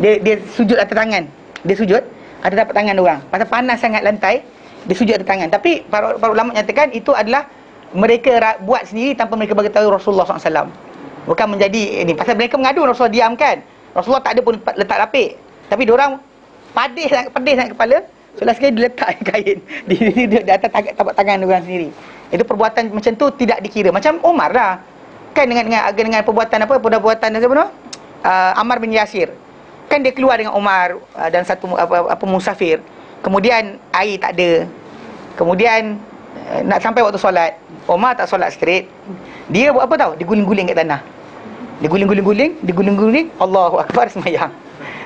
Dia sujud atas tangan. Dia sujud ada dapat tangan orang. Pasal panas sangat lantai, dia sujud atas tangan. Tapi para ulama nyatakan itu adalah mereka buat sendiri tanpa mereka beritahu Rasulullah SAW. Bukan menjadi ini. Pasal mereka mengadu, Rasulullah diam kan. Rasulullah tak ada pun letak lapik. Tapi diorang pedih sangat kepala. So last sekali dia letak kain di atas tapak tangan orang sendiri. Itu perbuatan macam tu tidak dikira. Macam Umar lah. Kan dengan perbuatan apa? Perbuatan Ammar bin Yasir. Kan dia keluar dengan Umar dan satu musafir. Kemudian air tak ada. Kemudian nak sampai waktu solat, Umar tak solat straight. Dia buat apa tahu? Dia guling-guling kat tanah. Dia guling-guling, Allahu Akbar, semayang.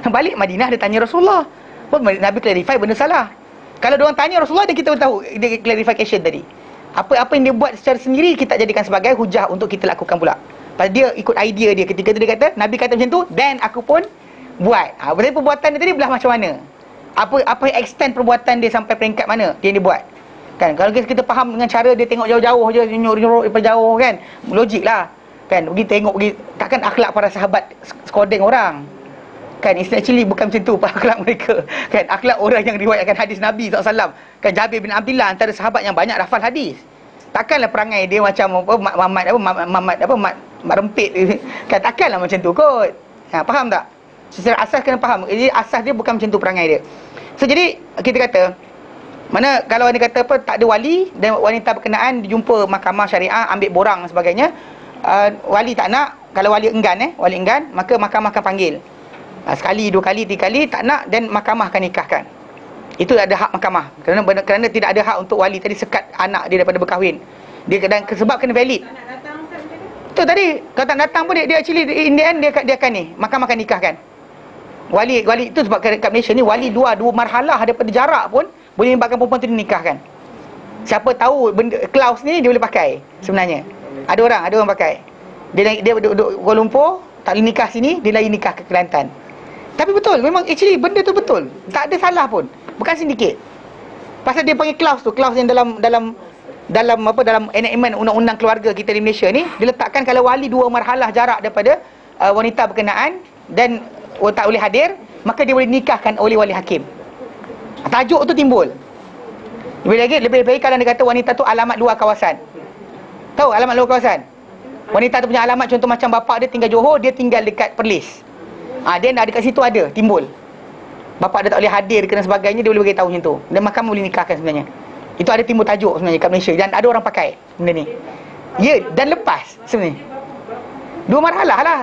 Balik Madinah, dia tanya Rasulullah. Nabi clarify benda salah. Kalau diorang tanya Rasulullah, dan kita tahu dia clarification tadi. Apa yang dia buat secara sendiri, kita jadikan sebagai hujah untuk kita lakukan pula. Pasal dia ikut idea dia. Ketika dia kata, Nabi kata macam tu, dan aku pun buat. Berarti perbuatan dia tadi belah macam mana? Apa extend perbuatan dia sampai peringkat mana dia buat? Kan, kalau kita faham dengan cara dia tengok jauh-jauh je, nyorok daripada jauh kan, logik lah. Kan, pergi tengok, takkan akhlak para sahabat skodeng orang. Kan, it's actually bukan macam tu akhlak mereka. Kan, akhlak orang yang riwayatkan hadis Nabi SAW. Kan, Jabir bin Abdullah antara sahabat yang banyak hafal hadis. Takkanlah perangai dia macam mat rempit. Kan, takkanlah macam tu kot. Faham tak? Secara asas kena faham. Jadi asas dia bukan macam tu perangai dia. So jadi kita kata, mana kalau dia kata apa, tak ada wali dan wanita berkenaan dijumpa mahkamah syariah ambil borang dan sebagainya, wali tak nak, kalau wali enggan maka mahkamah akan panggil. Sekali, dua kali, tiga kali tak nak, dan mahkamah akan nikahkan. Itu ada hak mahkamah. Kerana tidak ada hak untuk wali tadi sekat anak dia daripada berkahwin. Dia dan sebab kena valid. Tak nak datang kan macam tu? Tu tadi, kalau tak datang pun dia actually in the end dia akan ni, mahkamah akan nikahkan. Wali itu sebab kat Malaysia ni wali dua marhalah daripada jarak pun boleh menyebabkan perempuan tu dinikahkan. Siapa tahu benda klaus ni dia boleh pakai sebenarnya. Ada orang pakai. Dia duduk Kuala Lumpur, tak boleh nikah sini, dia lagi nikah ke Kelantan. Tapi betul, memang actually benda tu betul. Tak ada salah pun. Bukan sedikit. Pasal dia panggil klaus tu, klaus yang dalam enactment undang-undang keluarga kita di Malaysia ni, dia letakkan kalau wali dua marhalah jarak daripada wanita berkenaan dan tak boleh hadir, maka dia boleh nikahkan oleh wali hakim. Tajuk tu timbul. Lebih baik kalau dia kata wanita tu alamat luar kawasan. Tahu alamat luar kawasan? Wanita tu punya alamat, contoh macam bapak dia tinggal Johor, dia tinggal dekat Perlis. Dia dah dekat situ ada, timbul. Bapak dia tak boleh hadir dan sebagainya, dia boleh beritahu macam tu. Dan mahkamah boleh nikahkan sebenarnya. Itu ada timbul tajuk sebenarnya kat Malaysia, dan ada orang pakai benda ni. Ya, dan lepas sebenarnya. Dua marhalah lah.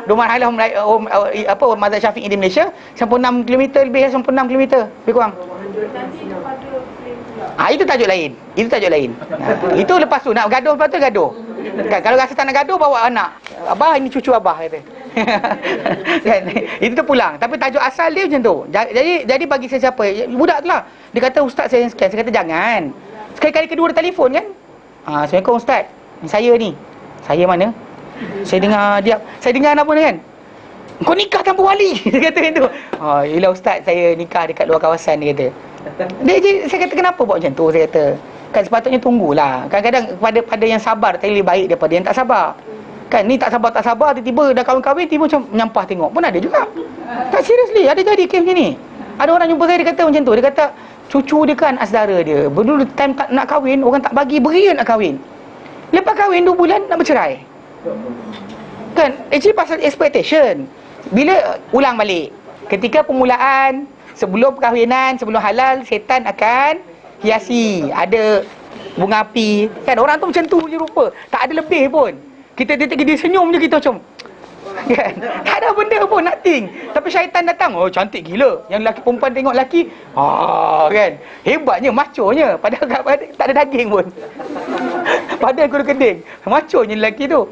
Mazhab Syafi'i di Malaysia 96 km lebih, 96 km lebih kurang. Nanti dia pada claim pula. Itu tajuk lain. Itu lepas tu nak gaduh, lepas tu gaduh. Kan, kalau rasa tak nak gaduh, bawa anak. Abah, ini cucu abah kata. Kan, itu tu pulang. Tapi tajuk asal dia macam tu. Jadi bagi sesiapa, budak tu lah, dia kata ustaz saya sekian. Saya kata jangan. Sekali-kali kedua dia telefon kan. Assalamualaikum ustaz, saya ni. Saya mana? Saya dengar apa ni kan? Kau nikah tanpa wali. Dia kata macam tu. Yelah ustaz, saya nikah dekat luar kawasan, dia kata. Saya kata kenapa buat macam tu, saya kata. Kan sepatutnya tunggulah. Kadang-kadang pada yang sabar tak lebih baik daripada yang tak sabar. Kan ni tak sabar tiba-tiba dah kahwin-kahwin, tiba macam menyampah tengok pun ada juga. Tak, seriously, ada jadi kes macam ni. Ada orang jumpa saya, dia kata macam tu. Dia kata cucu dia kan saudara dia, dulu time tak nak kahwin, orang tak bagi, berian nak kahwin. Lepas kahwin 2 bulan nak bercerai. Kan, actually pasal expectation. Bila ulang balik, ketika permulaan, sebelum perkahwinan, sebelum halal, syaitan akan hiasi, ada bunga api. Kan, orang tu macam tu je rupa, tak ada lebih pun. Dia senyum je, kita macam kan, tak ada benda pun, nothing. Tapi syaitan datang, cantik gila. Yang lelaki perempuan tengok lelaki, kan, hebatnya, machonya. Padahal tak ada daging pun. Padahal kuda keding, machonya lelaki tu.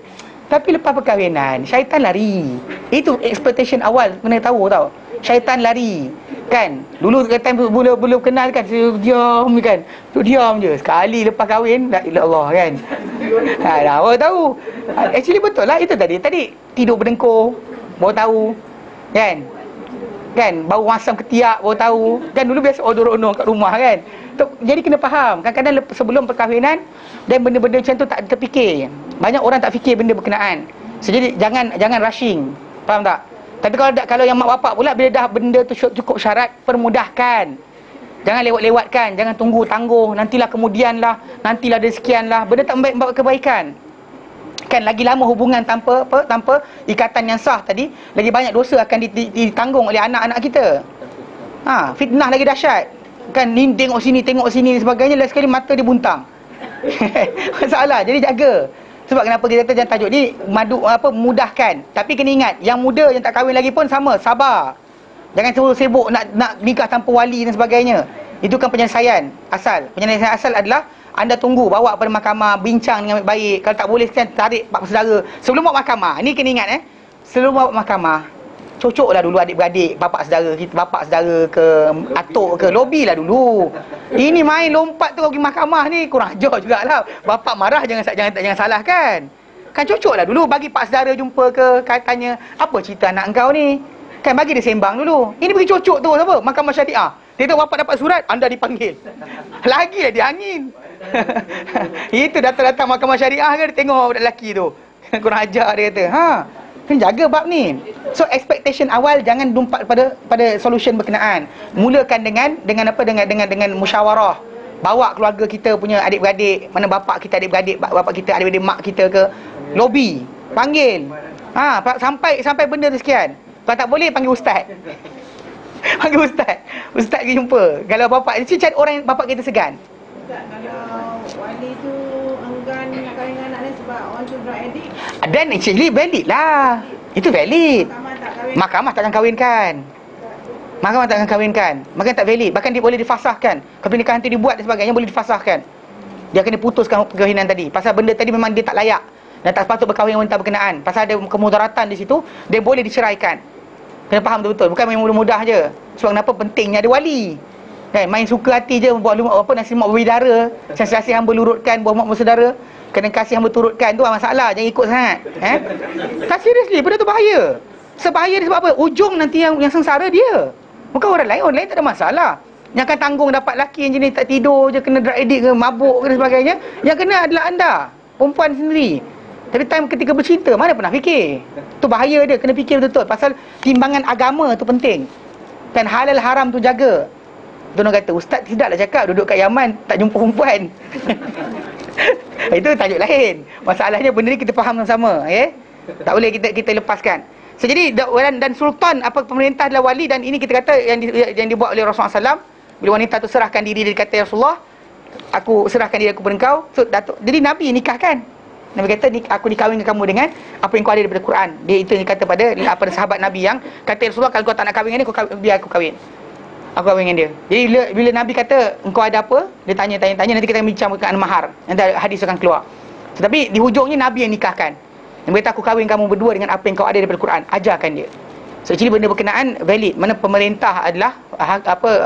Tapi lepas perkahwinan, syaitan lari. Itu expectation awal, kena tahu tau. Syaitan lari. Kan, dulu time belum kenal kan, diam kan. Tu diam je. Sekali lepas kahwin, la ilah Allah kan. Dah baru tahu. Actually betul lah itu tadi. Tadi tidur berdengkur, baru tahu. Kan, bau masam ketiak, baru tahu. Kan dulu biasa odor-odor kat rumah kan. Jadi kena faham. Kadang-kadang sebelum perkahwinan dan benda-benda macam tu tak terfikir. Banyak orang tak fikir benda berkenaan. So, jadi jangan rushing. Faham tak? Tapi kalau yang mak bapak pula, bila dah benda tu cukup syarat, permudahkan. Jangan lewat-lewatkan, jangan tunggu tangguh, nantilah kemudianlah, nantilah ada sekianlah. Benda tak membawa kebaikan. Kan lagi lama hubungan tanpa ikatan yang sah tadi, lagi banyak dosa akan ditanggung oleh anak-anak kita. Fitnah lagi dahsyat. Kan ni tengok sini dan sebagainya, last sekali mata dia buntang. Masalah. Jadi jaga. Sebab kenapa kita kata jangan tajuk ni mudahkan. Tapi kena ingat, yang muda yang tak kahwin lagi pun sama, sabar. Jangan terlalu sibuk nak nikah tanpa wali dan sebagainya. Itu kan penyelesaian asal. Penyelesaian asal adalah anda tunggu, bawa pada mahkamah, bincang dengan baik. Kalau tak boleh kan tarik pak saudara. Sebelum bawa mahkamah, ni kena ingat sebelum bawa mahkamah, cocoklah dulu adik-beradik, bapak saudara ke atuk ke, lobby lah dulu. Ini main lompat tu pergi mahkamah ni kurang ajar jugalah. Bapak marah jangan salahkan. Kan cocoklah dulu bagi pak saudara jumpa ke, katanya apa cerita anak engkau ni. Kan bagi dia sembang dulu. Ini pergi cocok tu apa? Mahkamah Syariah. Dia tahu bapak dapat surat, anda dipanggil. Lagilah dia angin. Itu datang-datang mahkamah syariah kan, dia tengok budak lelaki tu. Kurang ajar dia kata. Kena jaga bab ni. So expectation awal jangan dumpat pada solution berkenaan. Mulakan dengan musyawarah. Bawa keluarga kita punya adik-beradik, mana bapak kita adik-beradik, bapak kita adik-beradik mak kita ke, lobby, panggil. Sampai benda tu sekian. Kalau tak boleh panggil ustaz. Panggil ustaz. Ustaz pergi jumpa. Kalau bapak cari orang yang bapak kita segan. Ustaz, kalau wali tu enggan nak kahwin dengan anak dia sebab orang tu drug addict, Dan actually valid lah. Itu valid. mahkamah tak kahwin. Mahkamah takkan kahwinkan. Mahkamah takkan kahwinkan. Makanya tak valid. Bahkan dia boleh difasahkan. Kalau pernikahan tu dibuat dan sebagainya, boleh difasahkan. Dia akan diputuskan perkahwinan tadi. Pasal benda tadi memang dia tak layak dan tak sepatut berkahwin dengan wanita berkenaan. Pasal ada kemudaratan di situ, dia boleh diceraikan. Kena faham betul-betul. Bukan main mudah-mudah je. Sebab kenapa pentingnya ada wali. Kan, main suka hati je buat nasi mak berbidara, sensasi hamba lurutkan buah mak bersaudara, kena kasih hamba turutkan, tu masalah, jangan ikut sangat. Tak seriously, benda tu bahaya. Sebahaya dia sebab apa? Ujung nanti yang sengsara dia. Bukan orang lain tak ada masalah. Yang akan tanggung dapat laki yang jenis tak tidur je, kena drug addict ke, mabuk ke dan sebagainya. Yang kena adalah anda, perempuan sendiri. Tapi time ketika bercinta, mana pernah fikir? Tu bahaya dia, kena fikir betul-betul. Pasal timbangan agama tu penting. Dan halal haram tu jaga. Tuan kata, ustaz tidaklah cakap duduk kat Yaman tak jumpa perempuan. Itu tajuk lain. Masalahnya benda ni kita faham sama-sama, tak boleh kita lepaskan. So, jadi dan sultan pemerintah adalah wali, dan ini kita kata yang dibuat oleh Rasulullah SAW. Bila wanita tu serahkan diri, dia kata, ya Rasulullah, aku serahkan diri aku kepada engkau. So, jadi Nabi nikahkan. Nabi kata, aku nikahkan kamu dengan apa yang kau ada daripada Quran. Dia itu yang kata pada sahabat Nabi yang kata, Rasulullah, kalau kau tak nak kahwin dengan dia, biar aku kahwin. Aku kahwin dengan dia. Jadi bila Nabi kata, engkau ada apa? Dia tanya, nanti kita akan bincang berkenaan mahar. Nanti hadis akan keluar. Tetapi di hujungnya Nabi yang nikahkan. Nabi kata, aku kahwin kamu berdua dengan apa yang kau ada daripada Quran. Ajarkan dia. So, jadi benda berkenaan valid. Mana pemerintah adalah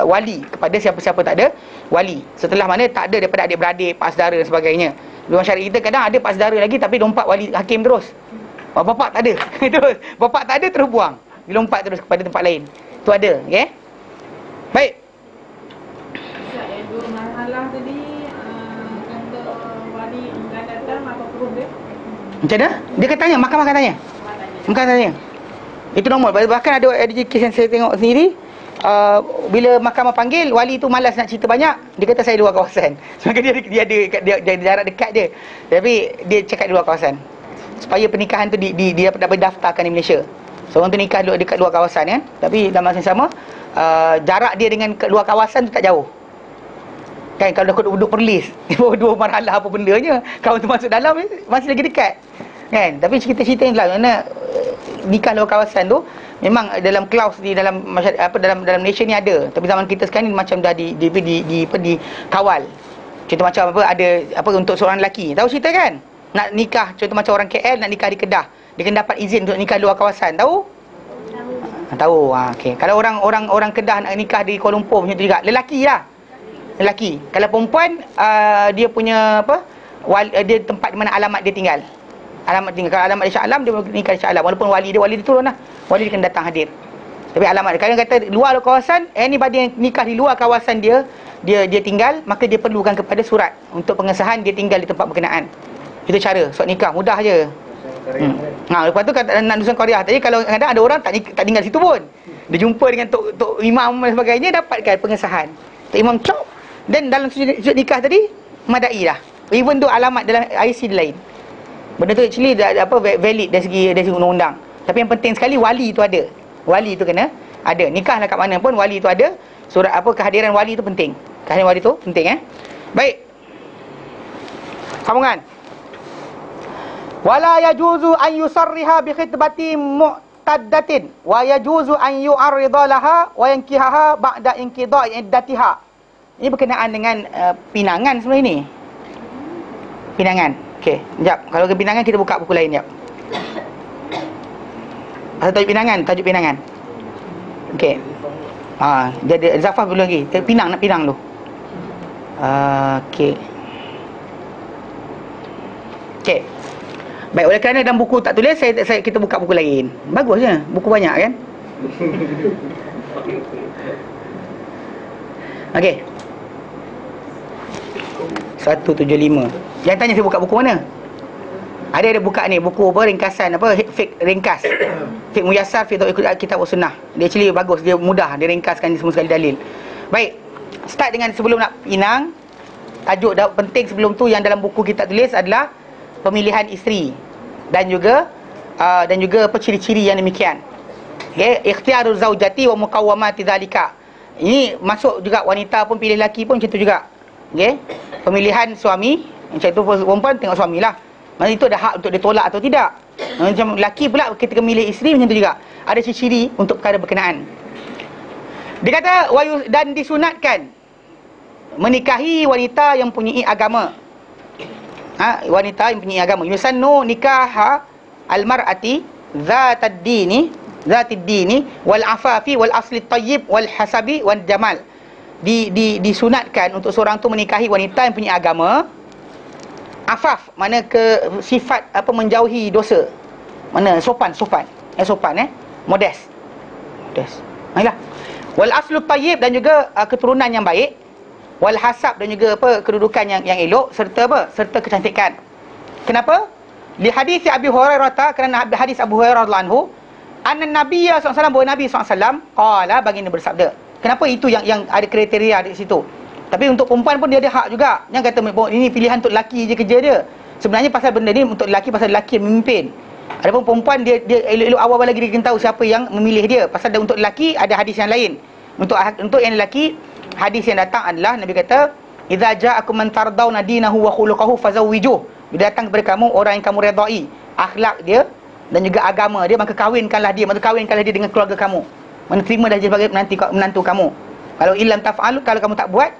wali kepada siapa-siapa tak ada wali. Setelah mana tak ada daripada adik-beradik, pak saudara dan sebagainya. Dalam syariat kita kadang ada pak saudara lagi tapi lompat wali hakim terus. Bapak tak ada. Terus. Bapak tak ada terus buang. Dia lompat terus kepada tempat lain. Itu ada, okey? Baik. Ustaz, yang dua masalah tadi, kata wali enggan datang, apa proof dia? Macam mana? Dia akan tanya, mahkamah akan tanya. Mahkamah tanya. Itu normal. Bahkan ada kes yang saya tengok sendiri, bila mahkamah panggil, wali tu malas nak cerita banyak, dia kata saya luar kawasan. Sebab dia ada jarak dekat dia. Tapi dia cakap di luar kawasan. Supaya pernikahan tu dia dapat daftarkan di Malaysia. Seorang tu nikah dekat luar kawasan kan. Tapi dalam masa yang sama, jarak dia dengan luar kawasan tu tak jauh. Kan kalau dah duduk Perlis, dua marhalah apa bendanya, kawan tu masuk dalam masih lagi dekat. Kan? Tapi cerita-cerita yang lain, mana nikah luar kawasan tu memang dalam klaus di dalam dalam Malaysia ni ada. Tapi zaman kita sekarang ni macam dah dikawal. Contoh macam ada untuk seorang lelaki. Tahu cerita kan? Nak nikah, contoh macam orang KL nak nikah di Kedah, dia kena dapat izin untuk nikah luar kawasan. Tahu? Tahu. Okey. Kalau orang Kedah nak nikah di Kuala Lumpur macam tu juga. Lelaki lah. Lelaki. Kalau perempuan, dia punya dia tempat di mana alamat dia tinggal. Alamat tinggal. Kalau alamat di Shah Alam, dia nikah di Shah Alam. Walaupun wali dia turun lah. Wali dia kena datang hadir. Tapi alamat dia. Kalau kata luar kawasan, anybody yang nikah di luar kawasan dia tinggal, maka dia perlukan kepada surat untuk pengesahan dia tinggal di tempat berkenaan. Itu cara. Surat nikah. Mudah je. Lepas tu kata nak dusun Korea. Tadi kalau kadang ada orang tak tinggal situ pun. Dia jumpa dengan tok imam dan sebagainya, dapatkan pengesahan. Tok imam cop. Dan dalam sujud nikah tadi madai lah. Even tu alamat dalam IC dia lain. Benda tu actually valid dari segi undang-undang. Tapi yang penting sekali wali tu ada. Wali tu kena ada. Nikahlah kat mana pun wali tu ada. Surat kehadiran wali tu penting. Kehadiran wali tu penting Baik. Sambungan. Wala yajuzu an yusarriha bi khitbati mu'taddatin wa yajuzu an yu'arrida laha wa yankihaha ba'da inqida'i iddatiha Ini berkenaan dengan pinangan sebenarnya ni. Pinangan. Okey, sekejap. Kalau ke pinangan kita buka buku lain sekejap. Tajuk pinangan. Okey. Jadi Zafar belum lagi. Nak pinang dulu. Okey. Okey. Baik, oleh kerana dalam buku tak tulis, kita buka buku lain. Bagus je, buku banyak kan? Okey. 175. Yang tanya saya buka buku mana? Ada buka ni, buku apa, ringkasan apa, fiqh ringkas. Fiqh Muyassar fi Kitab Sunnah. Dia actually bagus, dia mudah, dia ringkaskan semua sekali dalil. Baik. Start dengan sebelum nak pinang. Tajuk penting sebelum tu yang dalam buku kita tulis adalah pemilihan isteri dan juga apa ciri-ciri yang demikian. Okey, ikhtiyaruz zaujati wa muqawwamati zalika. Ini masuk juga wanita pun pilih lelaki pun macam tu juga. Okey. Pemilihan suami, macam tu perempuan tengok suamilah. Maksudnya itu ada hak untuk ditolak atau tidak. Macam lelaki pula ketika memilih isteri macam tu juga. Ada ciri-ciri untuk perkara berkenaan. Dia kata dan disunatkan menikahi wanita yang mempunyai agama. Wanita yang mempunyai agama. Yusannu nikah al-mar'ati zatid dini wal afafi wal asli tayyib wal hasabi wal jamal. Disunatkan untuk seorang tu menikahi wanita yang punya agama. Afaf mana ke sifat apa menjauhi dosa. Mana sopan. Modest. Baiklah. Wal aslu tayyib dan juga keturunan yang baik. Wal hasab dan juga apa kedudukan yang elok serta kecantikan. Kenapa? Li hadis Abi Hurairah, kerana hadis Abu Hurairah radhiyallahu anhu, anna Nabiyya sallallahu alaihi wasallam, Nabi sallallahu alaihi wasallam qala, baginda bersabda. Kenapa itu yang ada kriteria di situ? Tapi untuk perempuan pun dia ada hak juga. Jangan kata ini pilihan untuk lelaki je kerja dia. Sebenarnya pasal benda ni untuk lelaki, pasal lelaki yang memimpin. Adapun perempuan dia elok-elok awal lagi dia kena tahu siapa yang memilih dia. Pasal untuk lelaki ada hadis yang lain. Untuk yang lelaki, hadis yang datang adalah Nabi kata, "Idza ja'akum man tardawna dinahu wa khuluquhu fazawwijuh." Bila datang kepada kamu orang yang kamu redai akhlak dia dan juga agama dia, maka kawinkanlah dia dengan keluarga kamu. Menerima dia sebagai menantu kamu. Kalau illam taf'al, kalau kamu tak buat,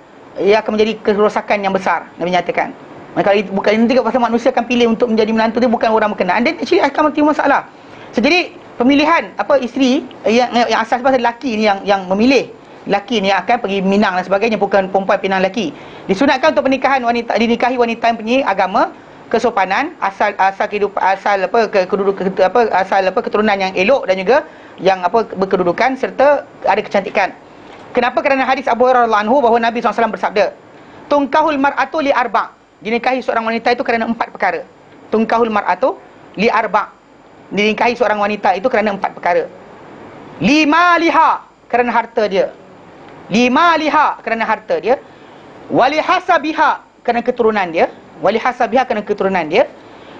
ia akan menjadi kerosakan yang besar. Nabi nyatakan. Maka bukan nanti pasal manusia akan pilih untuk menjadi menantu dia, bukan orang berkenaan. Dan actually akan timbul masalah. So, jadi pemilihan isteri yang asas pasal lelaki ni yang memilih. Lelaki ni akan pergi minang dan sebagainya, bukan perempuan pinang lelaki. Disunatkan untuk pernikahan wanita, dinikahi wanita yang punya agama, kesopanan, asal kehidupan, keturunan yang elok dan juga yang berkedudukan serta ada kecantikan. Kenapa? Kerana hadis Abu Hurairah radhiyallahu anhu bahawa Nabi SAW bersabda, "Tunkahul mar'atu li arba'." Dinikahi seorang wanita itu kerana 4 perkara. Tunkahul mar'atu li arba'. Dinikahi seorang wanita itu kerana 4 perkara. 5 liha, kerana harta dia. 5 liha, kerana harta dia. Wali hasabiha, kerana keturunan dia. Wali hasabiha, kerana keturunan dia.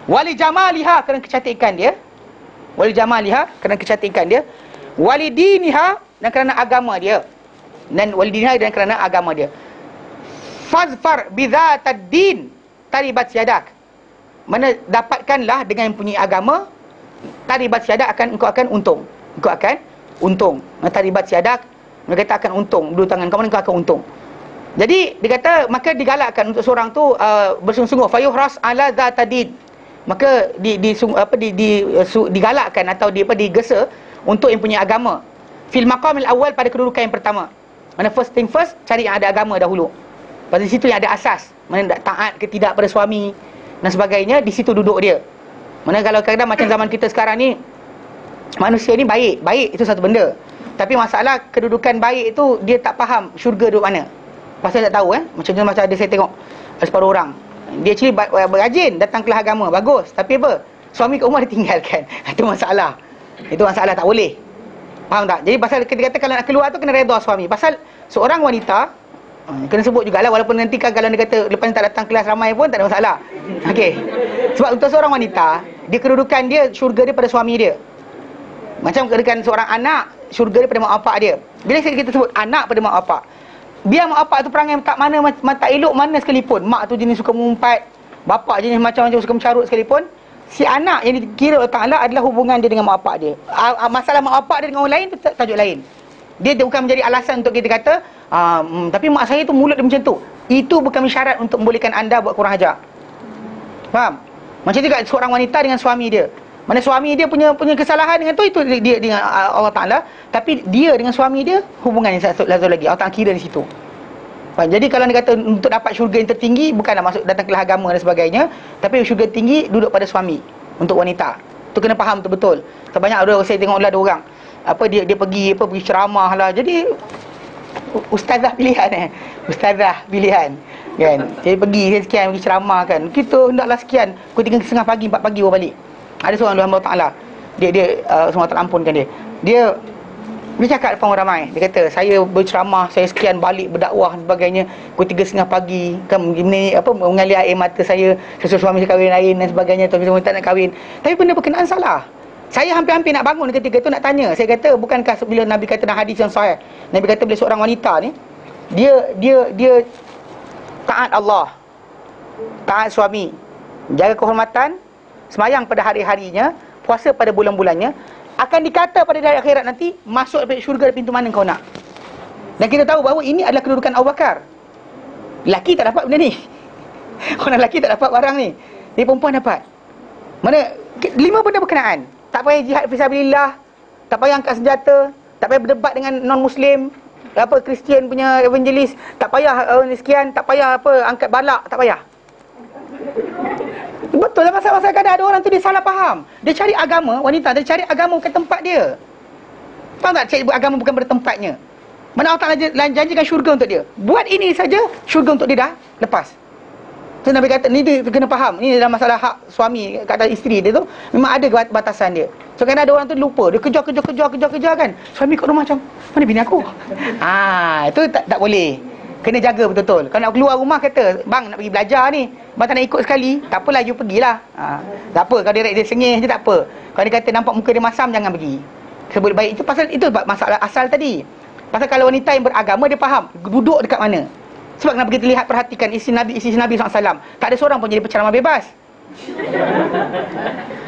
Wali jamaliha, kerana kecantikan dia. Wali jamaliha, kerana kecantikan dia. Wali diniha, dan kerana agama dia. Dan wali diniha, dan kerana agama dia. Fazfar bidzatad din taribat syadak. Mana dapatkanlah dengan yang punya agama, taribat syadak, engkau akan untung. Engkau akan untung. Taribat syadak, mereka kata akan untung. Dua tangan kamu engkau akan untung. Jadi dia kata maka digalakkan untuk seorang tu bersungguh-sungguh fayuhras ala zatadid. Maka digalakkan atau digesa untuk yang punya agama. Fil maqamil awal, pada kedudukan yang pertama. Mana first thing first, cari yang ada agama dahulu. Pada situ yang ada asas. Mana taat ke tidak pada suami dan sebagainya, di situ duduk dia. Mana kalau kadang macam zaman kita sekarang ni, manusia ni baik itu satu benda. Tapi masalah kedudukan baik itu dia tak faham syurga duduk mana. Pasal tak tahu macam ada saya tengok separuh orang. Dia actually berrajin datang kelas agama, bagus. Tapi apa? Suami kat rumah dia tinggalkan. Itu masalah. Itu masalah, tak boleh. Faham tak? Jadi pasal kita kata kalau nak keluar tu kena redha suami. Pasal seorang wanita kena sebut jugalah, walaupun nanti kan kalau dia kata lepas ni tak datang kelas ramai pun tak ada masalah. Okey. Sebab untuk seorang wanita, dia kedudukan dia, syurga dia pada suami dia. Macam kedudukan seorang anak, syurga dia pada mak bapak dia. Bila kita sebut anak pada mak bapak, biar mak bapak tu perangai tak elok mana sekalipun, mak tu jenis suka mengumpat, bapak jenis macam-macam suka mencarut sekalipun, si anak yang dikira oleh Allah adalah hubungan dia dengan mak bapak dia. Masalah mak bapak dia dengan orang lain tu tajuk lain. Dia bukan menjadi alasan untuk kita kata tapi mak saya tu mulut dia macam tu. Itu bukan syarat untuk membolehkan anda buat kurang ajar. Faham? Macam juga seorang wanita dengan suami dia. Mana suami dia punya kesalahan dengan tu, itu dia dengan Allah Ta'ala. Tapi dia dengan suami dia hubungannya satu lagi. Allah Ta'ala kira di situ. Faham? Jadi kalau dia kata untuk dapat syurga yang tertinggi, bukanlah masuk datang kelas agama dan sebagainya, tapi syurga tinggi duduk pada suami untuk wanita. Tu kena faham tu betul. Sebanyak ada saya tengoklah ada orang dia pergi ceramah lah. Jadi ustazah pilihan ustazah pilihan kan. Jadi pergi sekian pergi ceramah kan. Kita hendaklah sekian pukul 3:30 pagi 4 pagi baru balik. Ada seorang hamba Ta'ala. Dia semua terampunkan dia. Dia cakap depan orang ramai. Dia kata, saya berceramah, saya sekian balik berdakwah dan sebagainya. Pukul 3:30 pagi kan mengalir air mata saya. Suami saya kahwin lain dan sebagainya. Tapi semua tak nak kahwin. Tapi benda berkenaan salah. Saya hampir-hampir nak bangun ketika tu nak tanya. Saya kata, bukankah bila Nabi kata dalam hadis yang sahih, Nabi kata bila seorang wanita ni dia taat Allah, taat suami, jaga kehormatan, semayang pada hari-harinya, puasa pada bulan-bulannya, akan dikata pada hari akhirat nanti, masuk ke syurga dari pintu mana kau nak. Dan kita tahu bahawa ini adalah kedudukan Abu Bakar. Lelaki tak dapat benda ni. Orang lelaki tak dapat barang ni. Ni perempuan dapat. Mana 5 benda berkenaan. Tak payah jihad fisabilillah, tak payah angkat senjata, tak payah berdebat dengan non-Muslim, Kristian punya evangelis, tak payah sekian, tak payah angkat balak, tak payah. Betul lah, masa-masa kadang ada orang tu dia salah faham. Dia cari agama, wanita dia cari agama bukan tempat dia. Faham tak? Cari agama bukan pada tempatnya. Mana Allah Ta'ala janjikan syurga untuk dia. Buat ini saja, syurga untuk dia dah lepas. So Nabi kata, ni dia kena faham. Ni dalam masalah hak suami kata isteri dia tu, memang ada batasan dia. So kan ada orang tu lupa, dia kejar kan. Suami kat rumah macam, mana bini aku? Itu tak boleh. Kena jaga betul-betul. Kalau nak keluar rumah kata, bang nak pergi belajar ni, bang tak nak ikut sekali, tak apalah, you pergilah. Tak apa, kalau dia sengih je tak apa. Kalau dia kata nampak muka dia masam, jangan pergi. Sebut baik, itu masalah asal tadi. Pasal kalau wanita yang beragama, dia faham duduk dekat mana. Sebab kenapa kita lihat, perhatikan isteri Nabi SAW, tak ada seorang pun jadi penceramah bebas.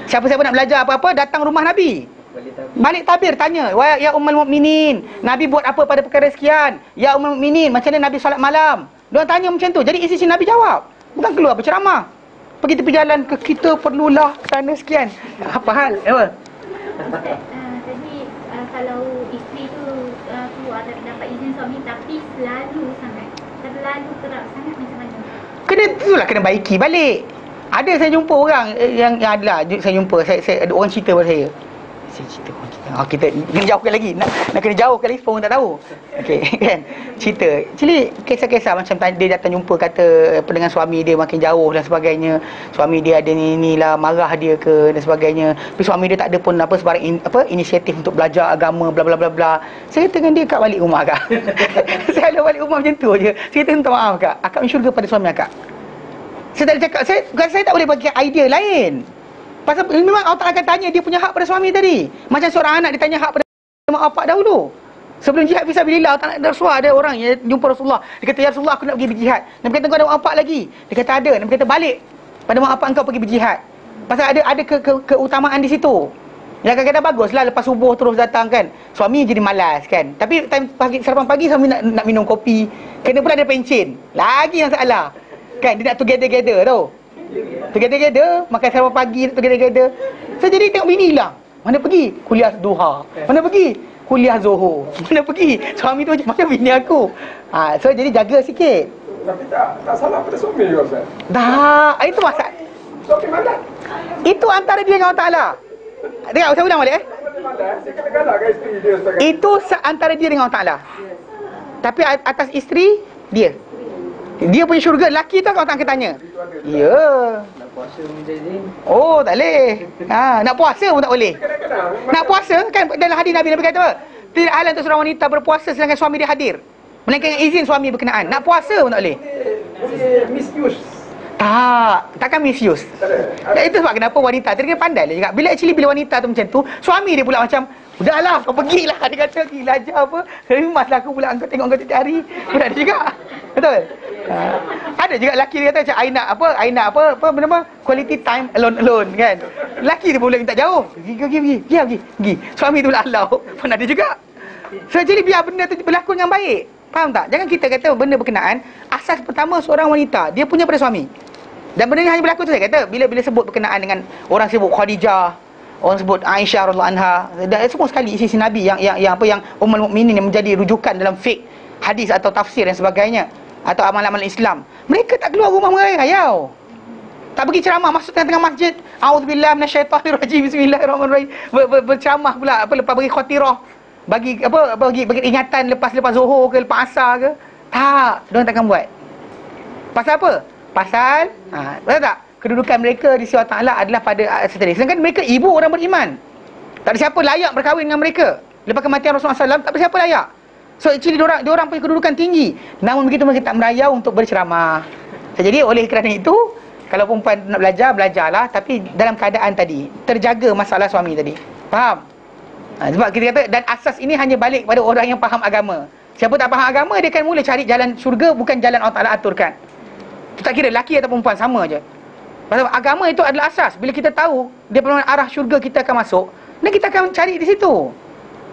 Siapa-siapa nak belajar apa-apa, datang rumah Nabi, balik tabir, tanya, ya Ummul Mukminin, Nabi buat apa pada perkara sekian? Ya Ummul Mukminin, macam mana Nabi solat malam? Diorang tanya macam tu. Jadi isteri Nabi jawab, bukan keluar berceramah. Pergi tepi jalan, kita perlulah sana sekian. Apa hal? Tadi kalau isteri tu keluar tak dapat izin suami, tapi terlalu kerap sangat, macam mana? Kena baiki balik. Ada saya jumpa orang yang adalah saya jumpa, saya ada orang cerita pada saya. Saya cerita orang kita. Kita kena jauhkan lagi. Nak kena jauhkan lagi supaya orang tak tahu. Okey kan. Cerita. Actually kisah-kisah macam dia datang jumpa kata dengan suami dia makin jauh dan sebagainya. Suami dia ada inilah, marah dia ke dan sebagainya. Tapi suami dia tak ada pun sebarang inisiatif untuk belajar agama bla bla bla bla. Saya kata dengan dia, Kak balik rumah Kak. Saya ada balik rumah macam tu je. Saya kata minta maaf Kak. Akak mensyurga pada suami Akak. Saya tak boleh cakap, saya tak boleh bagi idea lain. Pasal memang Allah akan tanya dia punya hak pada suami tadi. Macam seorang anak dia tanya hak pada mak bapak dahulu. Sebelum jihad fisabilillah, tak nak Rasulullah, ada orang yang jumpa Rasulullah. Dia kata, ya Rasulullah, aku nak pergi berjihad. Nabi kata, kau ada mak bapak lagi? Dia kata, ada. Nabi kata, balik pada mak bapak kau pergi berjihad. Pasal ada keutamaan di situ. Yang kadang-kadang baguslah lepas subuh terus datang kan. Suami jadi malas kan. Tapi time sarapan pagi suami nak minum kopi. Kena pula ada pencin. Lagi yang salah. Kan dia nak together tau. Together makan sarapan pagi, together. So jadi tengok bini hilang. Mana pergi? Kuliah duha. Mana pergi? Kuliah zuhur. Mana pergi? Suami tu macam bini aku. So jadi jaga sikit. Tapi tak salah pada suami ke Ustaz? Dah, itu masalah. Suami malas. Itu antara dia dengan Allah Ta'ala. Tengok, saya ulang balik Saya kena galakkan isteri dia Ustaz. Itu antara dia dengan Allah Ta'ala. Tapi atas isteri dia punya syurga, lelaki tu kau tak akan tanya. Ya. Nak puasa pun tak izin. Oh, tak boleh. Nak puasa pun tak boleh. Nak puasa kan dalam hadis Nabi kata apa? Tidak halal untuk seorang wanita berpuasa sedangkan suami dia hadir. Melainkan dengan izin suami berkenaan. Nak puasa pun tak boleh. Misuse. Takkan misuse. Itu sebab kenapa wanita dia kena pandai lah juga. Bila wanita tu macam tu, suami dia pula macam, udahlah kau pergilah. Dia kata, gila aja apa. Rimaslah aku pula, kau tengok kau tiap hari. Pun ada juga. Betul? Ada juga lelaki dia kata macam I nak apa nama quality time alone kan. Lelaki dia pula minta jauh. Pergi. Suami tu pula halau. Pun ada juga. So jadi biar benda tu berlaku dengan baik. Faham tak? Jangan kita kata benda berkenaan. Asas pertama seorang wanita, dia punya pada suami. Dan benda ni hanya berlaku tu saya kata bila sebut berkenaan dengan orang sebut Khadijah, orang sebut Aisyah radhiyallahu anha, dan semua sekali isi Nabi yang Ummul Mukminin yang menjadi rujukan dalam fiqh, hadis atau tafsir dan sebagainya, atau amal-amal Islam. Mereka tak keluar rumah merayau. Tak pergi ceramah masuk tengah-tengah masjid. Auzubillahi minasyaitonirrajim. Bismillahirrahmanirrahim. Berceramah pula lepas bagi khatirah. Bagi ingatan lepas Zuhur ke lepas Asar ke. Tak, diorang takkan buat. Pasal apa? Pasal betul tak? Kedudukan mereka di sisi Allah Taala adalah pada asas tadi. Sedangkan mereka ibu orang beriman. Tak ada siapa layak berkahwin dengan mereka. Lepas kematian Rasulullah SAW, tak ada siapa layak. So actually diorang punya kedudukan tinggi. Namun begitu mereka tak merayau untuk berceramah. Jadi oleh kerana itu, kalau perempuan nak belajarlah, tapi dalam keadaan tadi terjaga masalah suami tadi. Faham? Sebab kita kata, dan asas ini hanya balik kepada orang yang faham agama. Siapa tak faham agama, dia akan mula cari jalan syurga, bukan jalan Allah Ta'ala aturkan. Tak kira lelaki atau perempuan, sama je. Pasal agama itu adalah asas. Bila kita tahu dia bermakna arah syurga kita akan masuk, dan kita akan cari di situ.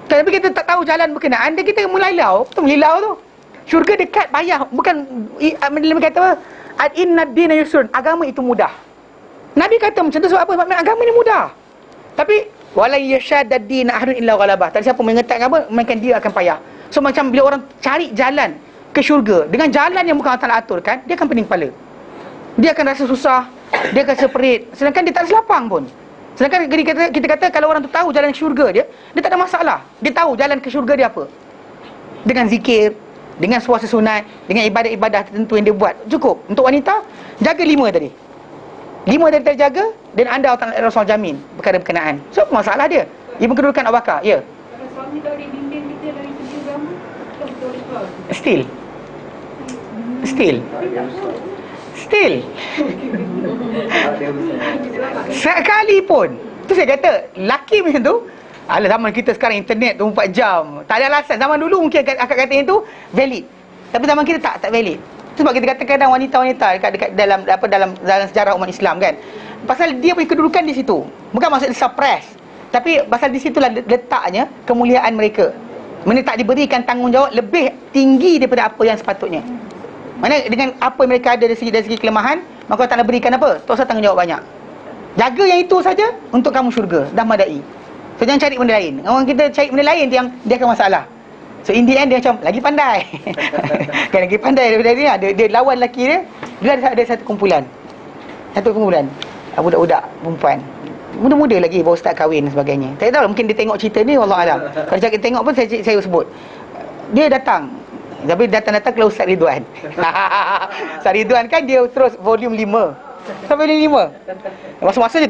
Tapi kita tak tahu jalan berkenaan, dan kita melilau. Betul melilau tu. Syurga dekat, payah. Bukan, Nabi kata apa? Inna ad-dina yusrun. Agama itu mudah. Nabi kata macam tu sebab apa? Sebab agama ni mudah. Tapi wala yashadad din ahadun illa ghalabah. Tak siapa mengetat agama, melainkan dia akan payah. So macam bila orang cari jalan ke syurga dengan jalan yang bukan Allah Ta'ala aturkan, dia akan pening kepala. Dia akan rasa susah, dia akan seperit. Sedangkan dia tak ada selapang pun. Sedangkan kita kata kalau orang tu tahu jalan ke syurga dia tak ada masalah. Dia tahu jalan ke syurga dia apa. Dengan zikir, dengan puasa sunat, dengan ibadat-ibadat tertentu yang dia buat. Cukup. Untuk wanita, jaga 5 tadi. 5 tadi terjaga, dan anda Rasul jamin perkara berkenaan. So, apa masalah dia? Ia kedudukan Abu Bakar. Ya. Kalau suami tak boleh bimbing kita dari segi agama, kita betul boleh keluar. Still. Sekalipun. Tu saya kata, laki macam tu, alah zaman kita sekarang internet 24 jam. Tak ada alasan. Zaman dulu mungkin akak kata yang tu valid. Tapi zaman kita tak valid. Sebab kita kata kadang wanita-wanita dekat dalam sejarah umat Islam kan. Pasal dia punya kedudukan di situ. Bukan maksud suppress. Tapi pasal di situlah letaknya kemuliaan mereka. Mereka tak diberikan tanggungjawab lebih tinggi daripada apa yang sepatutnya. Mana dengan apa yang mereka ada dari segi kelemahan, maka Allah tak nak berikan apa? Tak usah tanggungjawab banyak. Jaga yang itu saja untuk kamu syurga. Dah madai. So jangan cari benda lain. Orang kita cari benda lain yang dia akan masalah. So in the end dia macam lagi pandai. Kan lagi pandai daripada dia. Dia lawan lelaki dia. Dia ada satu kumpulan. Budak-budak perempuan. Muda-muda lagi baru start kahwin dan sebagainya. Saya tahu mungkin dia tengok cerita ni, wallahualam. Kalau cakap tengok pun saya sebut. Dia datang. Tapi datang-datang ke Ustaz Ridwan. Ustaz Ridwan kan dia terus volume 5. Sampai volume 5. Masa-masa je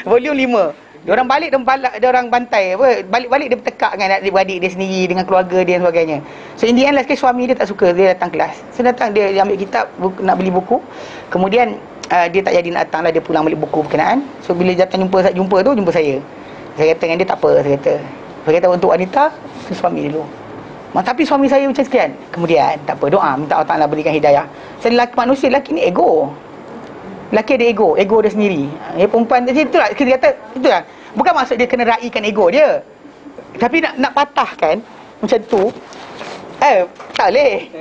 volume 5. Dia orang balik dia orang bantai apa, balik-balik dia bertekak dengan adik-beradik dia sendiri, dengan keluarga dia dan sebagainya. So in the end last suami dia tak suka dia datang kelas. So datang dia ambil kitab nak beli buku. Kemudian dia tak jadi nak datang lah, dia pulang balik buku berkenaan. So bila datang jumpa jumpa saya. Saya kata dengan dia tak apa, saya kata untuk wanita tu suami dulu. Tapi suami saya macam sekian. Kemudian tak apa, doa minta Allah Taala berikan hidayah. Saya lelaki manusia, lelaki ni ego. Lelaki ada ego dia sendiri. Perempuan itulah kita kata, itulah. Bukan maksud dia kena raikan ego dia. Tapi nak patahkan macam tu, tak boleh.